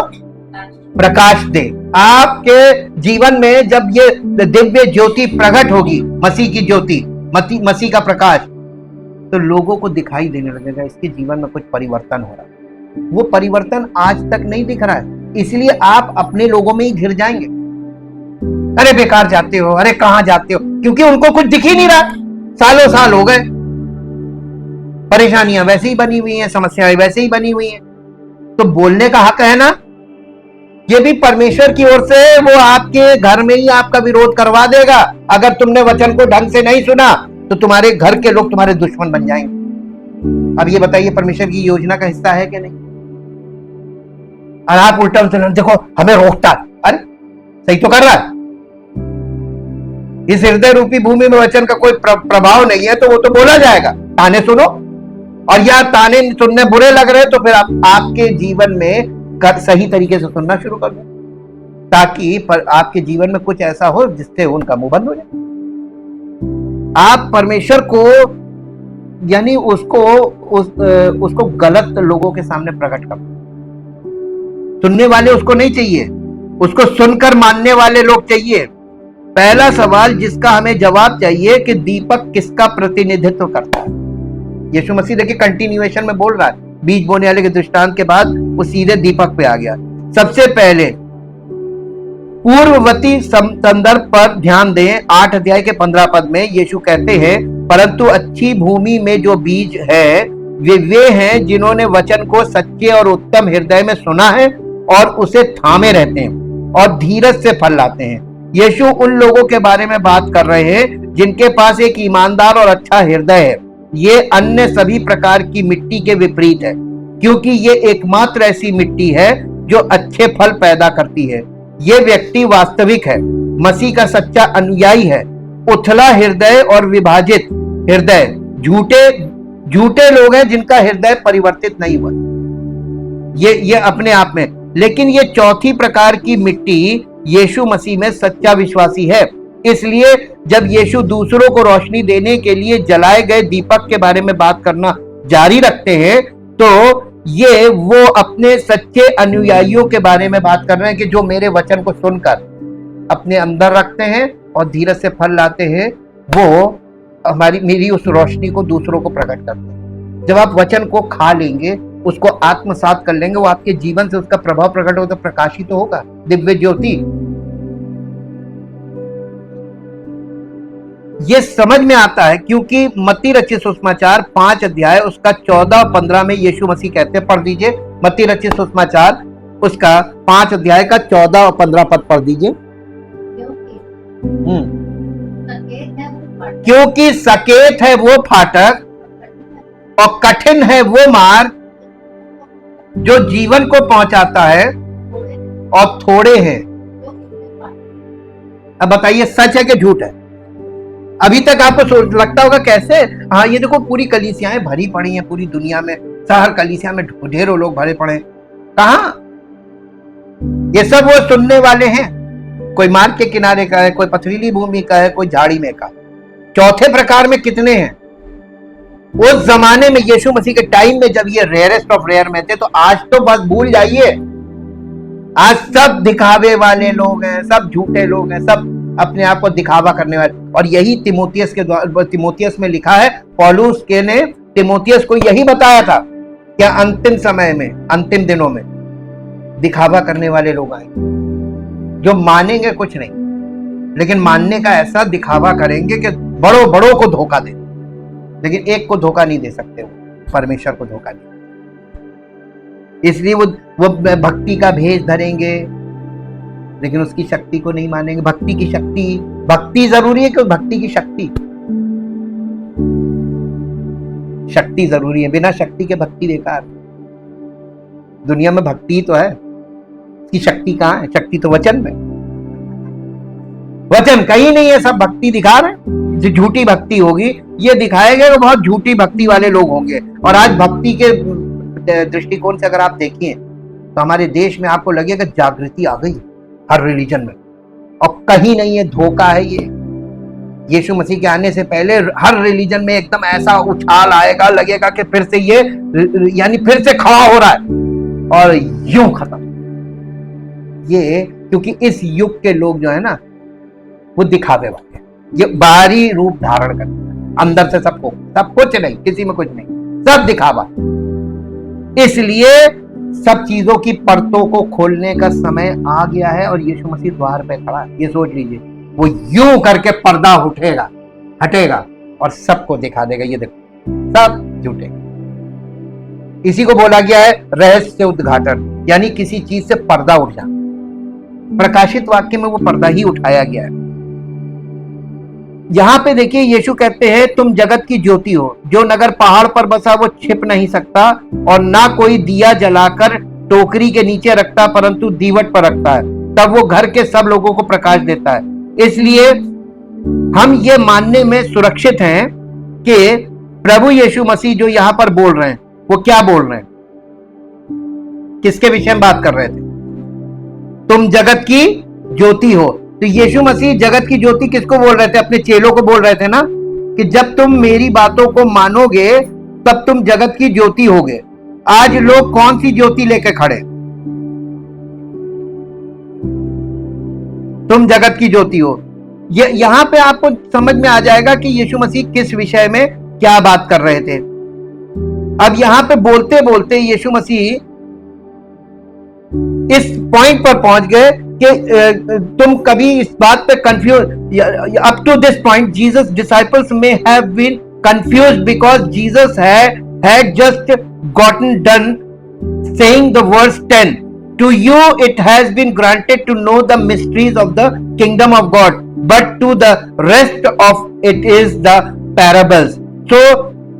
प्रकाश दे। आपके जीवन में जब ये दिव्य ज्योति प्रकट होगी, मसीह की ज्योति, मसीह का प्रकाश, तो लोगों को दिखाई देने लगेगा इसके जीवन में कुछ परिवर्तन हो रहा है। वो परिवर्तन आज तक नहीं दिख रहा है, इसलिए आप अपने लोगों में ही घिर जाएंगे। अरे बेकार जाते हो, अरे कहां जाते हो, क्योंकि उनको कुछ दिख ही नहीं रहा। सालों साल हो गए, परेशानियां वैसे ही बनी हुई हैं, समस्याएं वैसे ही बनी हुई हैं। तो बोलने का हक है ना, ये भी परमेश्वर की ओर से। वो आपके घर में ही आपका विरोध करवा देगा। अगर तुमने वचन को ढंग से नहीं सुना तो तुम्हारे घर के लोग तुम्हारे दुश्मन बन जाएंगे। अब ये बताइए, परमेश्वर की योजना का हिस्सा है कि नहीं? और आप उल्टा देखो हमें रोकता, अरे सही तो कर रहा है। इस हृदय रूपी भूमि में वचन का कोई प्रभाव नहीं है तो वो तो बोला जाएगा, ताने सुनो। और या ताने सुनने बुरे लग रहे तो फिर आपके जीवन में सही तरीके से सुनना शुरू कर दो, ताकि आपके जीवन में कुछ ऐसा हो जिससे उनका मुंह बंद हो जाए। आप परमेश्वर को यानी उसको गलत लोगों के सामने प्रकट कर, सुनने वाले उसको नहीं चाहिए, उसको सुनकर मानने वाले लोग चाहिए। पहला सवाल जिसका हमें जवाब चाहिए कि दीपक किसका प्रतिनिधित्व करता है। यीशु मसीह देखिए कंटिन्यूएशन में बोल रहा है, बीज बोने वाले के दृष्टांत के बाद वो सीधे दीपक पे आ गया। सबसे पहले पूर्ववर्ती संदर्भ पर ध्यान दें। 8 अध्याय के 15 पद में यीशु कहते हैं, परंतु अच्छी भूमि में जो बीज है वे हैं जिन्होंने वचन को सच्चे और उत्तम हृदय में सुना है और उसे थामे रहते हैं और धीरज से फल लाते हैं। यीशु उन लोगों के बारे में बात कर रहे हैं जिनके पास एक ईमानदार और अच्छा हृदय है। ये अन्य सभी प्रकार की मिट्टी के विपरीत है, क्योंकि ये एकमात्र ऐसी मिट्टी है जो अच्छे फल पैदा करती है। ये व्यक्ति वास्तविक है, मसीह का सच्चा अनुयायी है। उथला हृदय और विभाजित हृदय झूठे लोग हैं जिनका हृदय परिवर्तित नहीं हुआ, ये अपने आप में। लेकिन ये चौथी प्रकार की मिट्टी यीशु मसीह में सच्चा विश्वासी है। इसलिए जब यीशु दूसरों को रोशनी देने के लिए जलाए गए दीपक के बारे में बात करना जारी रखते हैं, तो ये वो अपने सच्चे अनुयायियों के बारे में बात कर रहे हैं कि जो मेरे वचन को सुनकर अपने अंदर रखते हैं और धीरज से फल लाते हैं, वो मेरी उस रोशनी को दूसरों को प्रकट करते हैं। जब आप वचन को खा लेंगे, उसको आत्मसात कर लेंगे, वो आपके जीवन से उसका प्रभाव प्रकट होगा, तो प्रकाशित तो होगा दिव्य ज्योति। ये समझ में आता है क्योंकि मत्ती रचित सुसमाचार 5 अध्याय उसका 14 और 15 में यीशु मसीह कहते हैं, पढ़ दीजिए मत्ती रचित सुसमाचार उसका 5 अध्याय का 14 और 15 पद पढ़ दीजिए। क्योंकि सकेत है वो फाटक और कठिन है वो मार्ग जो जीवन को पहुंचाता है, और थोड़े हैं। अब बताइए सच है कि झूठ है? अभी तक आपको लगता होगा कैसे, हाँ ये देखो पूरी कलीसियाएं भरी पड़ी हैं, पूरी दुनिया में शहर कलीसिया में ढेरों लोग भरे पड़े। कहां? ये सब वो सुनने वाले हैं, कोई मार्ग के किनारे का है, कोई पथरीली भूमि का है, कोई झाड़ी में का। चौथे प्रकार में कितने हैं? उस जमाने में यीशु मसीह के टाइम में जब ये रेयरेस्ट ऑफ रेयर में थे, तो आज तो बस भूल जाइए, आज सब दिखावे वाले लोग हैं, सब झूठे लोग हैं, सब अपने आप को दिखावा करने वाले। और यही तिमोथियस में लिखा है, पौलुस के ने तिमोथियस को यही बताया था कि अंतिम समय में, अंतिम दिनों में दिखावा करने वाले लोग आएंगे जो मानेंगे कुछ नहीं, लेकिन मानने का ऐसा दिखावा करेंगे कि बड़ों बड़ों को धोखा दे, लेकिन एक को धोखा नहीं दे सकते, वो परमेश्वर को धोखा नहीं। इसलिए वो भक्ति का भेष धरेंगे, लेकिन उसकी शक्ति को नहीं मानेंगे। भक्ति की शक्ति, भक्ति जरूरी है कि भक्ति की शक्ति जरूरी है। बिना शक्ति के भक्ति बेकार। दुनिया में भक्ति तो है, इसकी शक्ति कहाँ है? शक्ति तो वचन में, वचन कहीं नहीं है, सब भक्ति दिखा रहे हैं। जो झूठी भक्ति होगी ये दिखाएंगे तो बहुत झूठी भक्ति वाले लोग होंगे। और आज भक्ति के दृष्टिकोण से अगर आप देखिए तो हमारे देश में आपको लगेगा जागृति आ गई हर रिलीजन में, और कहीं नहीं है, धोखा है ये। यीशु मसीह के आने से पहले हर रिलीजन में एकदम ऐसा उछाल आएगा, लगेगा कि फिर से ये यानी फिर से खड़ा हो रहा है और यूं खत्म। ये क्योंकि इस युग के लोग जो है ना वो दिखावे वाले, ये बाहरी रूप धारण करते हैं, अंदर से सब कुछ नहीं, किसी में कुछ नहीं, सब दिखावा। इसलिए सब चीजों की परतों को खोलने का समय आ गया है और यीशु मसीह द्वार पे खड़ा है। ये सोच लीजिए, वो यूं करके पर्दा हटेगा और सबको दिखा देगा, ये देखो सब झूठे। इसी को बोला गया है रहस्य उद्घाटन, यानी किसी चीज से पर्दा उठ जाना। प्रकाशित वाक्य में वो पर्दा ही उठाया गया है। यहां पे देखिए यीशु कहते हैं तुम जगत की ज्योति हो, जो नगर पहाड़ पर बसा वो छिप नहीं सकता, और ना कोई दिया जलाकर टोकरी के नीचे रखता परंतु दीवट पर रखता है, तब वो घर के सब लोगों को प्रकाश देता है। इसलिए हम ये मानने में सुरक्षित हैं कि प्रभु यीशु मसीह जो यहां पर बोल रहे हैं वो क्या बोल रहे हैं, किसके विषय में बात कर रहे थे? तुम जगत की ज्योति हो। तो यीशु मसीह जगत की ज्योति किसको बोल रहे थे? अपने चेलों को बोल रहे थे ना, कि जब तुम मेरी बातों को मानोगे तब तुम जगत की ज्योति होगे। आज लोग कौन सी ज्योति लेके खड़े? तुम जगत की ज्योति हो। ये यहां पे आपको समझ में आ जाएगा कि यीशु मसीह किस विषय में क्या बात कर रहे थे। अब यहां पे बोलते बोलते यीशु मसीह इस पॉइंट पर पहुंच गए कि तुम कभी इस बात पे confuse, up to this point Jesus disciples में have been confused because Jesus had just gotten done saying the verse 10, to you it has been granted to know the mysteries of the kingdom of God, but to the rest of it is the parables, so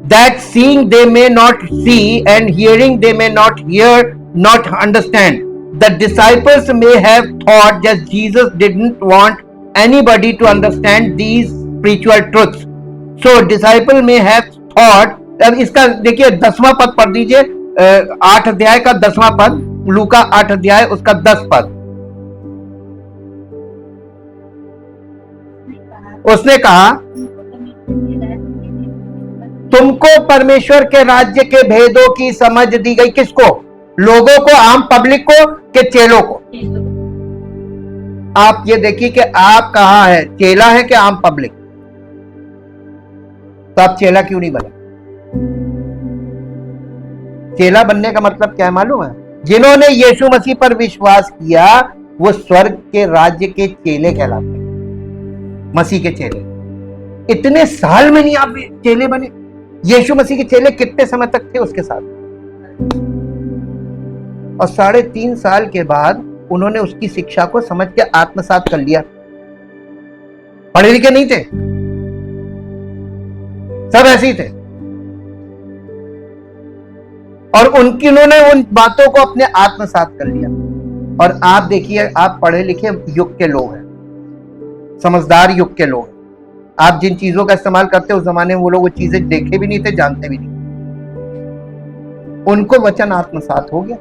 that seeing they may not see and hearing they may not hear, not understand. The disciples may have thought that Jesus didn't want anybody to understand these spiritual truths. So disciple may have thought, अब इसका देखिए 10वां पद पढ़ दीजिए, 8 अध्याय का 10वां पद, लूका 8 अध्याय उसका 10 पद। उसने कहा तुमको परमेश्वर के राज्य के भेदों की समझ दी गई। किसको? लोगों को, आम पब्लिक को, के चेलों को? आप ये देखिए कि आप कहां है, चेला है कि आम पब्लिक? तो आप चेला क्यों नहीं बने? चेला बनने का मतलब क्या है मालूम है? जिन्होंने यीशु मसीह पर विश्वास किया वो स्वर्ग के राज्य के चेले कहलाते हैं, मसीह के चेले। इतने साल में नहीं आप चेले बने? यीशु मसीह के चेले कितने समय तक थे उसके साथ? और 3.5 साल के बाद उन्होंने उसकी शिक्षा को समझ के आत्मसात कर लिया। पढ़े लिखे नहीं थे, सब ऐसे ही थे, और उन्होंने उन बातों को अपने आत्मसात कर लिया। और आप देखिए, आप पढ़े लिखे युग के लोग हैं, समझदार युग के लोग हैं। आप जिन चीजों का इस्तेमाल करते उस जमाने में वो लोग वो चीजें देखे भी नहीं थे, जानते भी नहीं। उनको वचन आत्मसात हो गया,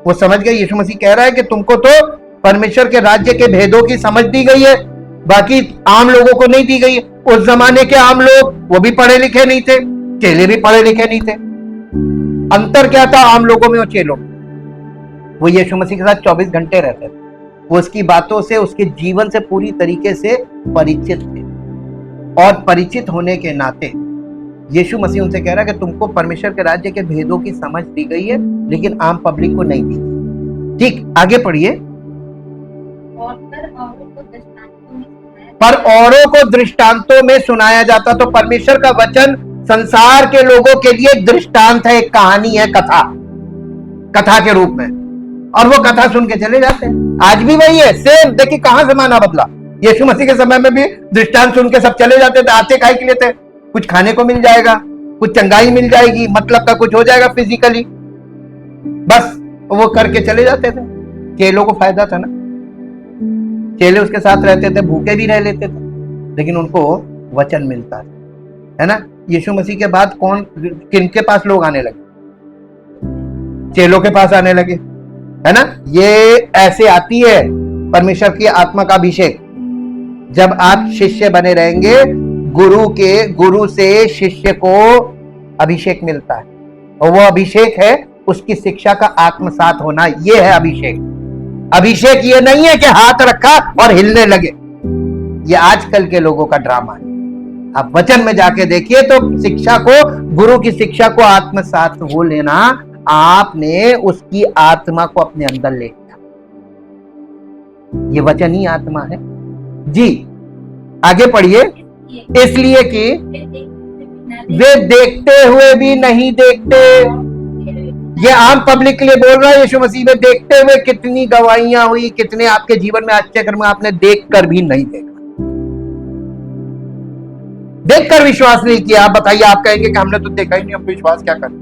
वो समझ गए यीशु मसीह कह रहा है कि तुमको तो परमेश्वर के राज्य के भेदों की समझ दी गई है, बाकी आम लोगों को नहीं दी गई है। उस जमाने के आम लोग वो भी पढ़े लिखे नहीं थे, चेले भी पढ़े लिखे नहीं थे। अंतर क्या था आम लोगों में और चेलों में? वो यीशु मसीह के साथ 24 घंटे रहते थे, वो उसकी बातों से, उसके जीवन से पूरी तरीके से परिचित थे, और परिचित होने के नाते यीशु मसीह उनसे कह रहा है कि तुमको परमेश्वर के राज्य के भेदों की समझ दी गई है, लेकिन आम पब्लिक को नहीं दी। ठीक, आगे पढ़िए। पर औरों को दृष्टांतों में सुनाया जाता। तो परमेश्वर का वचन संसार के लोगों के लिए एक दृष्टांत है, एक कहानी है, कथा के रूप में, और वो कथा सुन के चले जाते हैं। आज भी वही है, सेम। देखिए कहां जमाना बदला। यीशु मसीह के समय में भी दृष्टांत सुन के सब चले जाते थे। आते काहे के लिए थे? कुछ खाने को मिल जाएगा, कुछ चंगाई मिल जाएगी, मतलब का कुछ हो जाएगा फिजिकली, बस वो करके चले जाते थे। चेलों को फायदा था ना, चेले उसके साथ रहते थे, भूखे भी रह लेते थे, लेकिन उनको वचन मिलता है ना। यीशु मसीह के बाद कौन, किनके पास लोग आने लगे? चेलों के पास आने लगे, है ना। ये ऐसे आती है परमेश्वर की आत्मा का अभिषेक, जब आप शिष्य बने रहेंगे। गुरु से शिष्य को अभिषेक मिलता है, और वो अभिषेक है उसकी शिक्षा का आत्मसात होना। ये है अभिषेक। अभिषेक ये नहीं है कि हाथ रखा और हिलने लगे, ये आजकल के लोगों का ड्रामा है। आप वचन में जाके देखिए तो शिक्षा को, गुरु की शिक्षा को आत्मसात हो लेना, आपने उसकी आत्मा को अपने अंदर ले लिया। ये वचन ही आत्मा है जी। आगे पढ़िए। इसलिए कि वे देखते हुए भी नहीं देखते। ये आम पब्लिक के लिए बोल रहा है यीशु मसीह। में देखते हुए कितनी गवाहियां हुई, कितने आपके जीवन में आश्चर्य में आपने देखकर भी नहीं देखा, देखकर विश्वास नहीं किया। आप बताइए, आप कहेंगे कि हमने तो देखा ही नहीं, हम विश्वास क्या करें?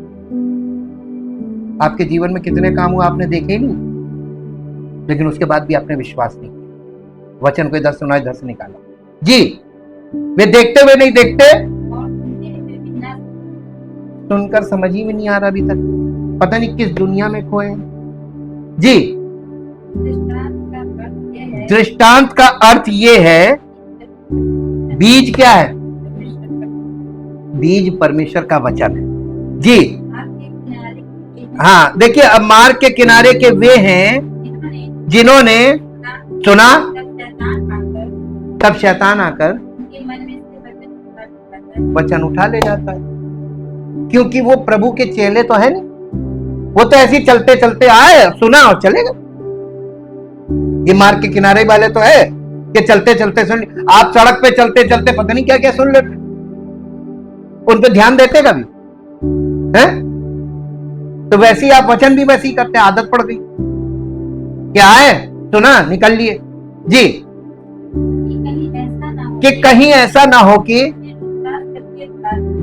आपके जीवन में कितने काम हुआ आपने देखे ही नहीं, लेकिन उसके बाद भी आपने विश्वास नहीं किया। वचन को इधर सुना, इधर से निकाला जी। वे देखते हुए नहीं देखते, सुनकर समझ ही में नहीं आ रहा अभी तक, पता नहीं किस दुनिया में खोए जी। दृष्टांत का अर्थ ये है, बीज क्या है? बीज परमेश्वर का वचन है जी। हाँ, देखिए अब मार्ग के किनारे के वे हैं जिन्होंने सुना, तब शैतान आकर वचन उठा ले जाता है, क्योंकि वो प्रभु के चेले तो है नहीं। वो तो ऐसे चलते चलते आए, सुना और चले गए। ये मार्ग के किनारे वाले तो है कि चलते चलते सुन। आप सड़क पे चलते चलते पता नहीं क्या क्या सुन लेते, उन पे ध्यान देते कभी हैं? तो वैसे ही आप वचन भी वैसे ही करते, आदत पड़ गई। क्या है? सुना, निकल लिए जी। कि कहीं ऐसा ना हो कि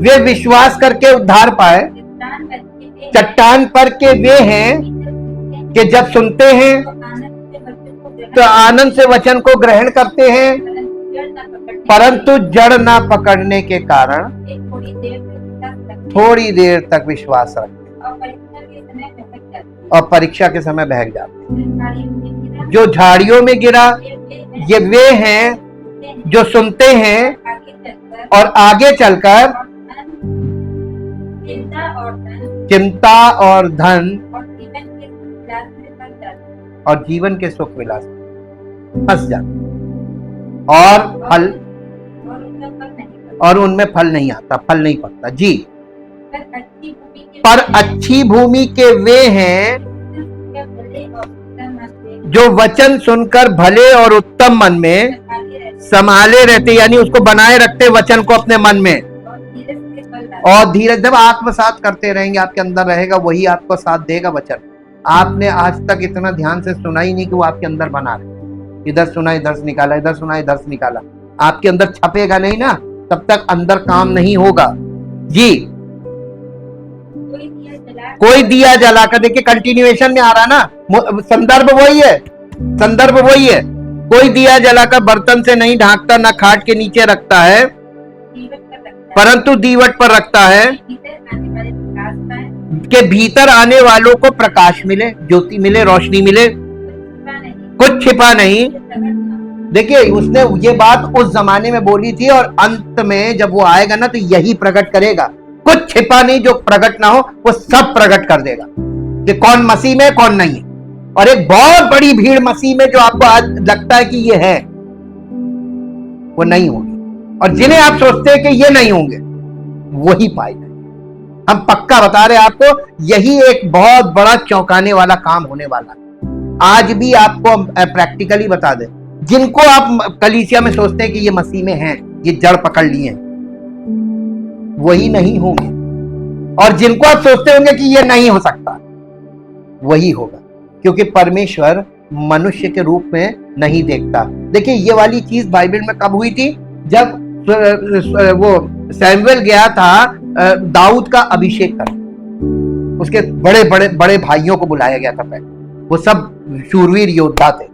वे विश्वास करके उद्धार पाए। चट्टान पर के वे हैं कि जब सुनते हैं तो आनंद से वचन को ग्रहण करते हैं, परंतु जड़ ना पकड़ने के कारण थोड़ी देर तक विश्वास रखते और परीक्षा के समय बहक जाते हैं। जो झाड़ियों में गिरा, ये वे हैं जो सुनते हैं और आगे चलकर चिंता और धन और जीवन के सुख विलास फंस जाते और उनमें फल नहीं आता, फल नहीं पड़ता जी। पर अच्छी भूमि के वे हैं जो वचन सुनकर भले और उत्तम मन में संभाले रहते, यानी उसको बनाए रखते वचन को अपने मन में, और धीरे जब आत्मसात करते रहेंगे, आपके अंदर रहेगा, वही आपको साथ देगा वचन। आपने आज तक इतना ध्यान से सुना ही नहीं कि वो आपके अंदर बना रहे। इधर सुना, इधर से निकाला, इधर सुना, इधर से निकाला, आपके अंदर छपेगा नहीं ना, तब तक अंदर काम नहीं होगा जी। कोई दिया जलाकर, देखिए कंटिन्यूएशन में आ रहा ना, संदर्भ वही है, संदर्भ वही है। कोई दिया जलाकर बर्तन से नहीं ढांकता, न खाट के नीचे रखता है, परंतु दीवट पर रखता है कि भीतर आने वालों को प्रकाश मिले, ज्योति मिले, रोशनी मिले, कुछ छिपा नहीं। देखिए उसने ये बात उस जमाने में बोली थी, और अंत में जब वो आएगा ना तो यही प्रकट करेगा। कुछ छिपा नहीं जो प्रकट ना हो, वो सब प्रकट कर देगा कि कौन मसीह में कौन नहीं है। और एक बहुत बड़ी भीड़ मसीह में जो आपको आज लगता है कि ये है, वो नहीं होगी, और जिन्हें आप सोचते हैं कि ये नहीं होंगे वही पाए जाएंगे। हम पक्का बता रहे हैं आपको, यही एक बहुत बड़ा चौंकाने वाला काम होने वाला है। आज भी आपको प्रैक्टिकली बता दें, जिनको आप कलीसिया में सोचते हैं कि ये मसीह में हैं, ये जड़ पकड़ लिए हैं, वही नहीं होंगे। और जिनको आप सोचते होंगे कि ये नहीं हो सकता, वही होगा, क्योंकि परमेश्वर मनुष्य के रूप में नहीं देखता। देखिए, ये वाली चीज बाइबल में कब हुई थी? जब वो सैमुएल गया था दाऊद का अभिषेक कर, उसके बड़े बड़े बड़े भाइयों को बुलाया गया था पहले, वो सब शूरवीर योद्धा थे,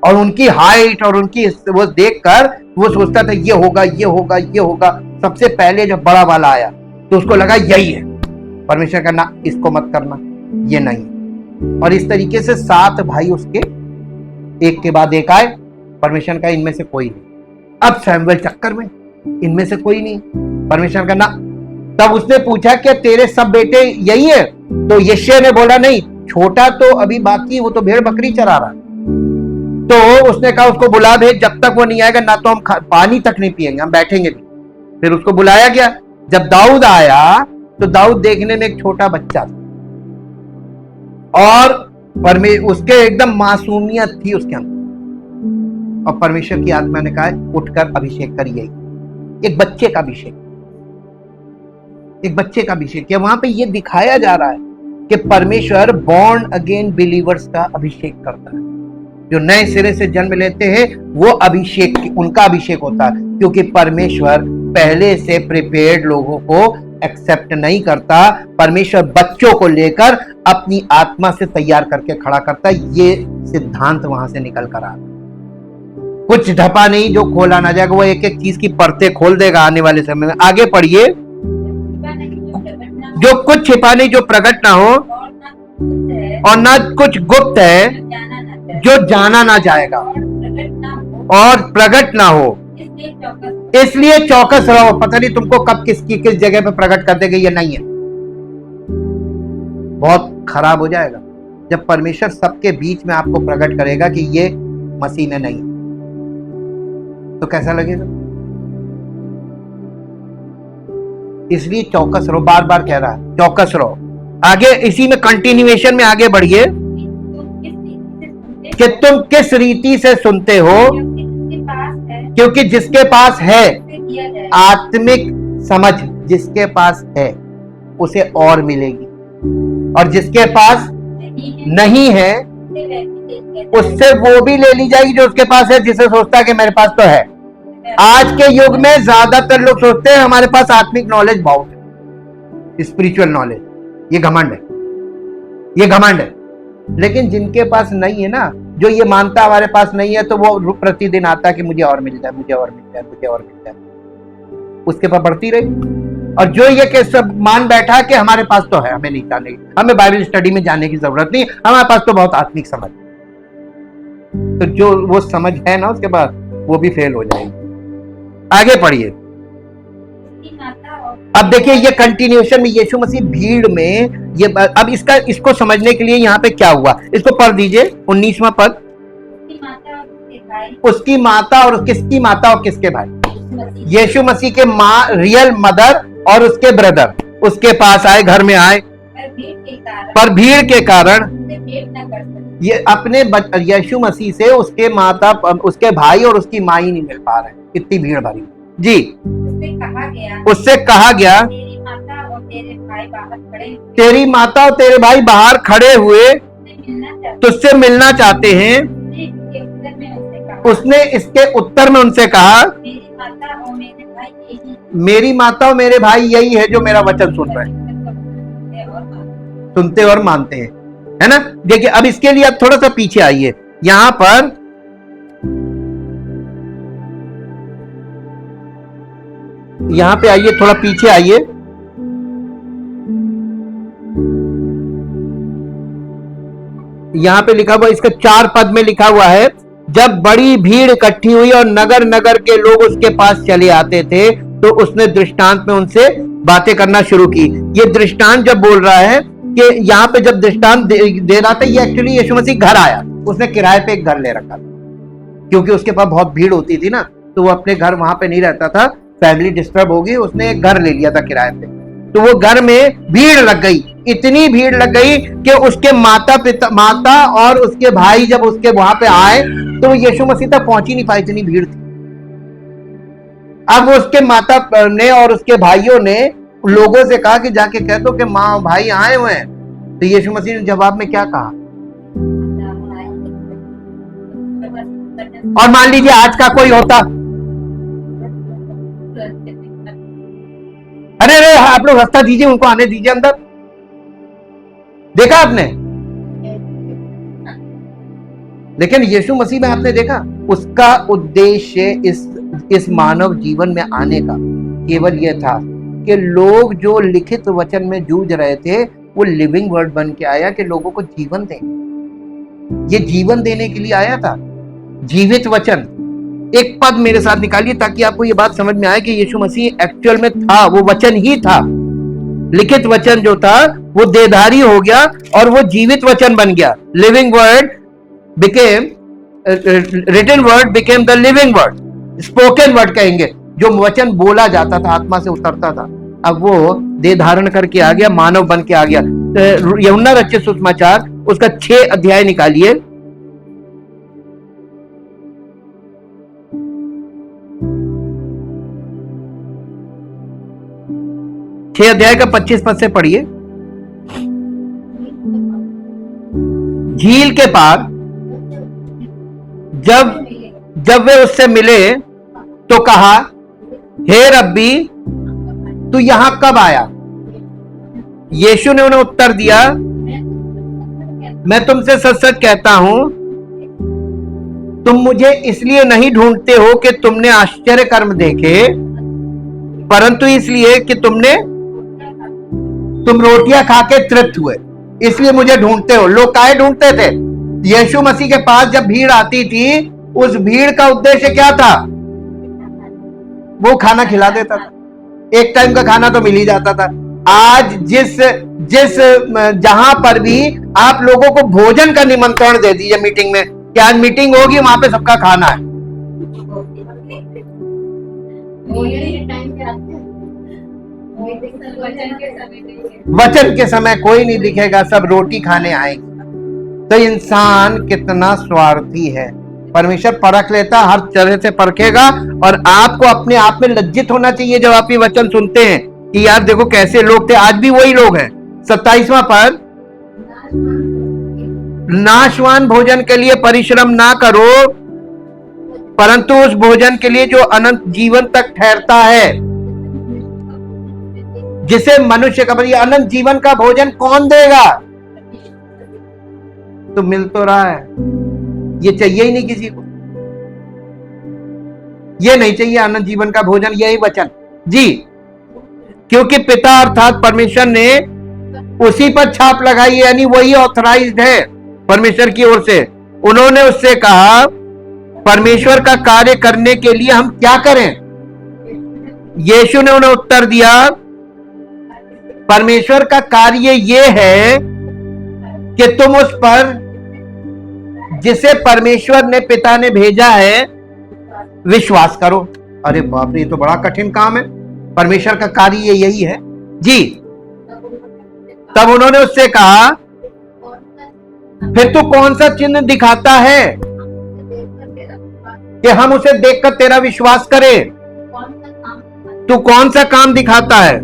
और उनकी हाइट और उनकी वो देखकर वो सोचता था ये होगा ये होगा ये होगा। सबसे पहले जब बड़ा वाला आया तो उसको लगा यही है। परमेश्वर का ना, इसको मत करना, ये नहीं। और इस तरीके से 7 भाई उसके एक के बाद एक आए। परमेश्वर का इनमें से कोई नहीं। अब सैमुएल चक्कर में, इनमें से कोई नहीं। परमेश्वर का ना, तब उसने पूछा कि तेरे सब बेटे यही है? तो यिशै ने बोला नहीं, छोटा तो अभी बाकी, वो तो भेड़ बकरी चरा रहा। तो उसने कहा उसको बुला भेज, जब तक वो नहीं आएगा ना तो हम पानी तक नहीं पिएंगे, हम बैठेंगे नहीं। फिर उसको बुलाया गया। जब दाऊद आया तो दाऊद देखने में एक छोटा बच्चा था, और उसके एकदम मासूमियत थी उसके अंदर। और परमेश्वर की आत्मा ने कहा उठकर अभिषेक करिए। एक बच्चे का अभिषेक, एक बच्चे का अभिषेक किया। वहां पे ये दिखाया जा रहा है कि परमेश्वर बॉर्न अगेन बिलीवर्स का अभिषेक करता है। जो नए सिरे से जन्म लेते हैं वो अभिषेक, उनका अभिषेक होता है, क्योंकि परमेश्वर पहले से प्रिपेयर्ड लोगों को एक्सेप्ट नहीं करता। परमेश्वर बच्चों को लेकर अपनी आत्मा से तैयार करके खड़ा करता है। ये सिद्धांत वहां से निकल कर आता। कुछ ढपा नहीं जो खोला ना जाएगा, वो एक एक चीज की परतें खोल देगा आने वाले समय में। आगे पढ़िए। जो कुछ छिपा नहीं जो प्रकट ना हो, और ना कुछ गुप्त है जो जाना ना जाएगा और प्रकट ना हो, इसलिए चौकस रहो। पता नहीं तुमको कब किसकी किस जगह पे प्रकट कर देगा, ये नहीं है। बहुत खराब हो जाएगा जब परमेश्वर सबके बीच में आपको प्रकट करेगा कि ये मसीह में नहीं, तो कैसा लगेगा? इसलिए चौकस रहो, बार बार कह रहा है चौकस रहो। आगे इसी में कंटिन्यूएशन में आगे बढ़िए कि तुम किस रीति से सुनते हो, क्योंकि जिसके पास है आत्मिक समझ, जिसके पास है उसे और मिलेगी, और जिसके पास नहीं है उससे वो भी ले ली जाएगी जो उसके पास है। जिसे सोचता है कि मेरे पास तो है। आज के युग में ज्यादातर लोग सोचते हैं हमारे पास आत्मिक नॉलेज बहुत है, स्पिरिचुअल नॉलेज। ये घमंड है, ये घमंड है। लेकिन जिनके पास नहीं है ना, जो ये मानता हमारे पास नहीं है, तो वो प्रतिदिन आता है कि मुझे और मिल जाए, मुझे और मिल जाए, मुझे और मिल जाए, उसके पास बढ़ती रही। और जो ये कि सब मान बैठा कि हमारे पास तो है, हमें नहीं जाने की, हमें बाइबल स्टडी में जाने की जरूरत नहीं, हमारे पास तो बहुत आत्मिक समझ। तो जो वो समझ है ना उसके बाद वो भी फेल हो जाएगी। आगे पढ़िए। अब देखिए ये कंटिन्यूएशन में यीशु मसीह भीड़ में ये, अब इसको समझने के लिए यहाँ पे क्या हुआ, इसको पढ़ दीजिए 19वां पद। उसकी माता और किसकी माता और किसके भाई? यीशु मसीह के माँ, रियल मदर, और उसके ब्रदर उसके पास आए, घर में आए, पर भीड़ के कारण ये अपने यीशु मसीह से उसके माता, उसके भाई और उसकी माँ ही नहीं मिल पा रहे। कितनी भीड़ भरी जी। उससे कहा गया तेरी माता और तेरे भाई बाहर खड़े हुए तुझसे मिलना चाहते हैं। उसने इसके उत्तर में उनसे कहा मेरी माता और मेरे भाई यही है जो मेरा वचन सुन रहे हैं, सुनते और मानते हैं, है ना। देखिए अब इसके लिए आप थोड़ा सा पीछे आइए। यहां पर पे आइए, थोड़ा पीछे आइए। यहां पे लिखा हुआ, इसका 4 पद में लिखा हुआ है, जब बड़ी भीड़ इकट्ठी हुई और नगर नगर के लोग उसके पास चले आते थे तो उसने दृष्टांत में उनसे बातें करना शुरू की। ये दृष्टांत जब बोल रहा है कि यहाँ पे जब दृष्टांत दे रहा था, ये एक्चुअली यीशु मसीह घर आया, उसने किराए पे एक घर ले रखा था, क्योंकि उसके पास बहुत भीड़ होती थी ना, तो वो अपने घर वहां पे नहीं रहता था, फैमिली डिस्टर्ब होगी, उसने एक घर ले लिया था किराए पे। तो वो घर में भीड़ लग गई, इतनी भीड़ लग गई कि उसके माता और उसके भाई जब उसके वहां पे आए तो यीशु मसीह तक पहुंच ही नहीं पाई, इतनी भीड़ थी। अब उसके माता ने और उसके भाइयों ने लोगों से कहा कि जाके कह दो कि माँ भाई आए हुए हैं। तो यीशु मसीह ने जवाब में क्या कहा? और मान लीजिए आज का कोई होता, अरे अरे आप लोग रास्ता दीजिए, उनको आने दीजिए अंदर। देखा आपने? लेकिन यीशु मसीह में आपने देखा, उसका उद्देश्य इस मानव जीवन में आने का केवल यह था कि लोग जो लिखित वचन में जूझ रहे थे वो लिविंग वर्ड बन के आया कि लोगों को जीवन दे। ये जीवन देने के लिए आया था, जीवित वचन। एक पद मेरे साथ निकालिए ताकि आपको ये बात समझ में आए कि यीशु मसीह एक्चुअल में था, वो वचन ही था। लिखित वचन जो था वो देहधारी हो गया और वो जीवित वचन बन गया। Living word became, written word became the living word, spoken word कहेंगे, जो वचन बोला जाता था, आत्मा से उतरता था, अब वो देह धारण करके आ गया, मानव बन के आ गया। यूहन्ना रचित सुसमाचार उसका 6 अध्याय निकालिए। छह अध्याय का 25 पद से पढ़िए। झील के पार जब वे उससे मिले तो कहा, हे रब्बी तू यहां कब आया? यीशु ने उन्हें उत्तर दिया, मैं तुमसे सच सच कहता हूं, तुम मुझे इसलिए नहीं ढूंढते हो कि तुमने आश्चर्य कर्म देखे, परंतु इसलिए कि तुम रोटियां खा के तृप्त हुए, इसलिए मुझे ढूंढते हो। लोग काहे ढूंढते थे? यीशु मसीह के पास जब भीड़ आती थी, उस भीड़ का उद्देश्य क्या था? वो खाना खिला देता था, एक टाइम का खाना तो मिल ही जाता था। आज जिस जहां पर भी आप लोगों को भोजन का निमंत्रण दे दीजिए मीटिंग में, कि आज मीटिंग होगी, वहां पे सबका खाना है। वचन के समय कोई नहीं दिखेगा, सब रोटी खाने आएगी। तो इंसान कितना स्वार्थी है, परमेश्वर परख लेता, हर तरह से परखेगा। और आपको अपने आप में लज्जित होना चाहिए जब आप ये वचन सुनते हैं कि यार देखो कैसे लोग थे, आज भी वही लोग हैं। 27वां पद, नाशवान भोजन के लिए परिश्रम ना करो, परंतु उस भोजन के लिए जो अनंत जीवन तक ठहरता है, जिसे मनुष्य का, ये अनंत जीवन का भोजन कौन देगा? तो मिल तो रहा है, ये चाहिए ही नहीं किसी को, ये नहीं चाहिए अनंत जीवन का भोजन, यही वचन जी। क्योंकि पिता अर्थात परमेश्वर ने उसी पर छाप लगाई, यानी वही ऑथराइज्ड है परमेश्वर की ओर से। उन्होंने उससे कहा, परमेश्वर का कार्य करने के लिए हम क्या करें? यीशु ने उन्हें उत्तर दिया, परमेश्वर का कार्य यह है कि तुम उस पर जिसे परमेश्वर ने, पिता ने भेजा है, विश्वास करो। अरे बाप रे, ये तो बड़ा कठिन काम है। परमेश्वर का कार्य यही है जी। तब उन्होंने उससे कहा, फिर तू कौन सा चिन्ह दिखाता है कि हम उसे देखकर तेरा विश्वास करें? तू कौन सा काम दिखाता है?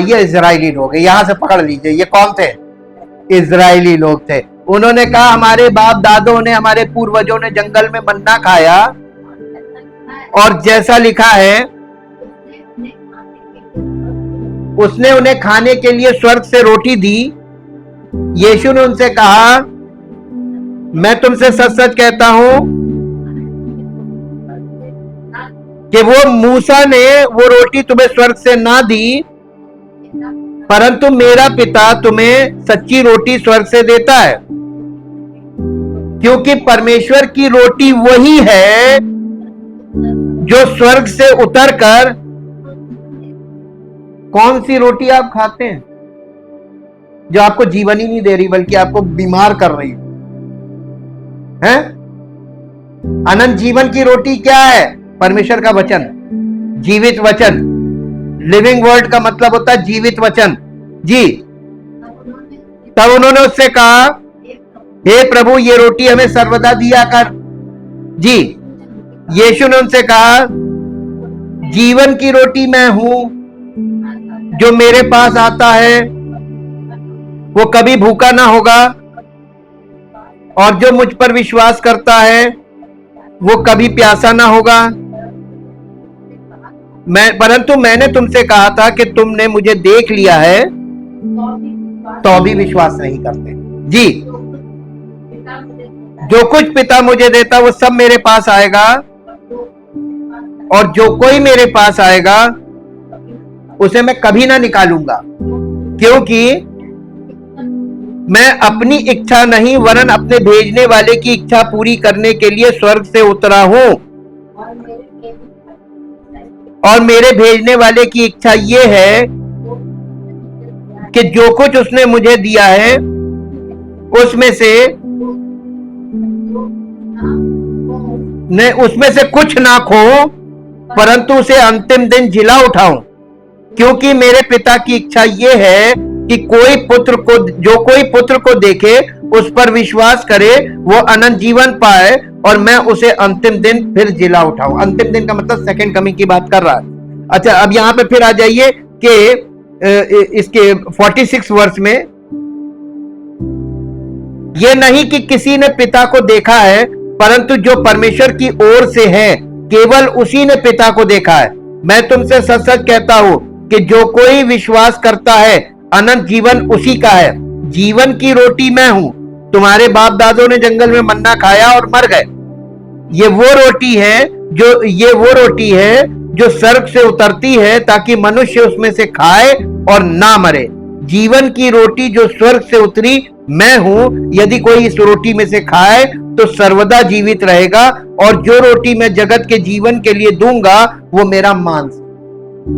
ये इजरायली लोग, यहां से पकड़ लीजिए, ये कौन थे? इजरायली लोग थे। उन्होंने कहा, हमारे बाप दादों ने, हमारे पूर्वजों ने जंगल में मन्ना खाया, और जैसा लिखा है, उसने उन्हें खाने के लिए स्वर्ग से रोटी दी। यीशु ने उनसे कहा, मैं तुमसे सच सच कहता हूं कि वो मूसा ने वो रोटी तुम्हें स्वर्ग से ना दी, परंतु मेरा पिता तुम्हें सच्ची रोटी स्वर्ग से देता है। क्योंकि परमेश्वर की रोटी वही है जो स्वर्ग से उतरकर, कौन सी रोटी आप खाते हैं जो आपको जीवन ही नहीं दे रही बल्कि आपको बीमार कर रही है? अनंत जीवन की रोटी क्या है? परमेश्वर का वचन, जीवित वचन। लिविंग वर्ड का मतलब होता है जीवित वचन जी। तब उन्होंने उससे कहा, हे प्रभु, ये रोटी हमें सर्वदा दिया कर जी। यीशु ने उनसे कहा, जीवन की रोटी मैं हूं, जो मेरे पास आता है वो कभी भूखा ना होगा, और जो मुझ पर विश्वास करता है वो कभी प्यासा ना होगा। परंतु मैंने तुमसे कहा था कि तुमने मुझे देख लिया है तो भी विश्वास नहीं करते जी। जो कुछ पिता मुझे देता वो सब मेरे पास आएगा, और जो कोई मेरे पास आएगा उसे मैं कभी ना निकालूंगा, क्योंकि मैं अपनी इच्छा नहीं वरन अपने भेजने वाले की इच्छा पूरी करने के लिए स्वर्ग से उतरा हूं। और मेरे भेजने वाले की इच्छा ये है कि जो कुछ उसने मुझे दिया है उसमें से कुछ ना खो, परंतु उसे अंतिम दिन जिला उठाऊं। क्योंकि मेरे पिता की इच्छा ये है कि जो कोई पुत्र को देखे उस पर विश्वास करे वो अनंत जीवन पाए, और मैं उसे अंतिम दिन फिर जिला उठाऊं। अंतिम दिन का मतलब सेकंड कमिंग की बात कर रहा है। अच्छा, अब यहां पे फिर आ जाइए कि इसके 46 वर्ष में, ये नहीं कि किसी ने पिता को देखा है, परंतु जो परमेश्वर की ओर से है केवल उसी ने पिता को देखा है। मैं तुमसे सच सच कहता हूं कि जो कोई विश्वास करता है अनंत जीवन उसी का है। जीवन की रोटी मैं हूं। तुम्हारे बाप दादों ने जंगल में मन्ना खाया और मर गए। ये वो रोटी है जो स्वर्ग से उतरती है ताकि मनुष्य उसमें से खाए और ना मरे। जीवन की रोटी जो स्वर्ग से उतरी मैं हूं। यदि कोई इस रोटी में से खाए तो सर्वदा जीवित रहेगा, और जो रोटी मैं जगत के जीवन के लिए दूंगा वो मेरा मांस।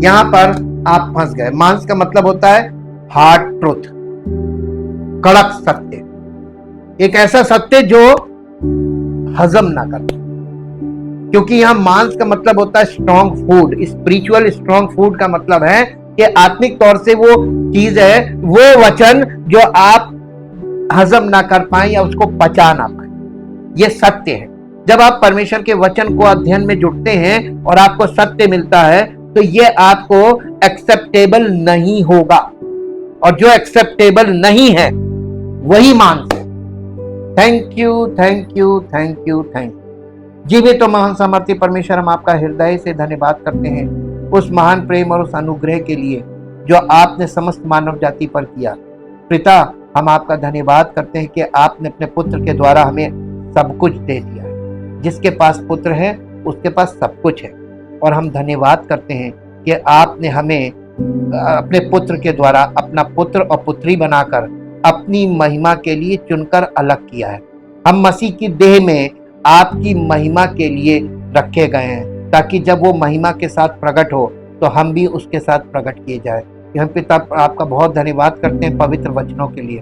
यहां पर आप फंस गए। मांस का मतलब होता है हार्ड ट्रूथ, कड़क सत्य, एक ऐसा सत्य जो हजम ना कर। क्योंकि यहां मांस का मतलब होता है strong food. Spiritual strong food का मतलब है कि आत्मिक तौर से वो चीज है, वो वचन जो आप हजम ना कर पाए या उसको पचा ना पाए। ये सत्य है। जब आप परमेश्वर के वचन को अध्ययन में जुटते हैं और आपको सत्य मिलता है तो ये आपको एक्सेप्टेबल नहीं होगा, और जो एक्सेप्टेबल नहीं है वही मांस है। Thank you, thank you, thank you, thank you. जीवित तो महान सामर्थ्य परमेश्वर, हम आपका हृदय से धन्यवाद करते हैं उस महान प्रेम और उस अनुग्रह के लिए जो आपने समस्त मानव जाति पर किया। पिता, हम आपका धन्यवाद करते हैं कि आपने अपने पुत्र के द्वारा हमें सब कुछ दे दिया है। जिसके पास पुत्र है उसके पास सब कुछ है, और हम धन्यवाद करते हैं कि आपने हमें अपने पुत्र के द्वारा अपना पुत्र और पुत्री बनाकर अपनी महिमा के लिए चुनकर अलग किया है। हम मसीह की देह में आपकी महिमा के लिए रखे गए हैं, ताकि जब वो महिमा के साथ प्रकट हो तो हम भी उसके साथ प्रकट किए जाए। हम पिता आपका बहुत धन्यवाद करते हैं पवित्र वचनों के लिए।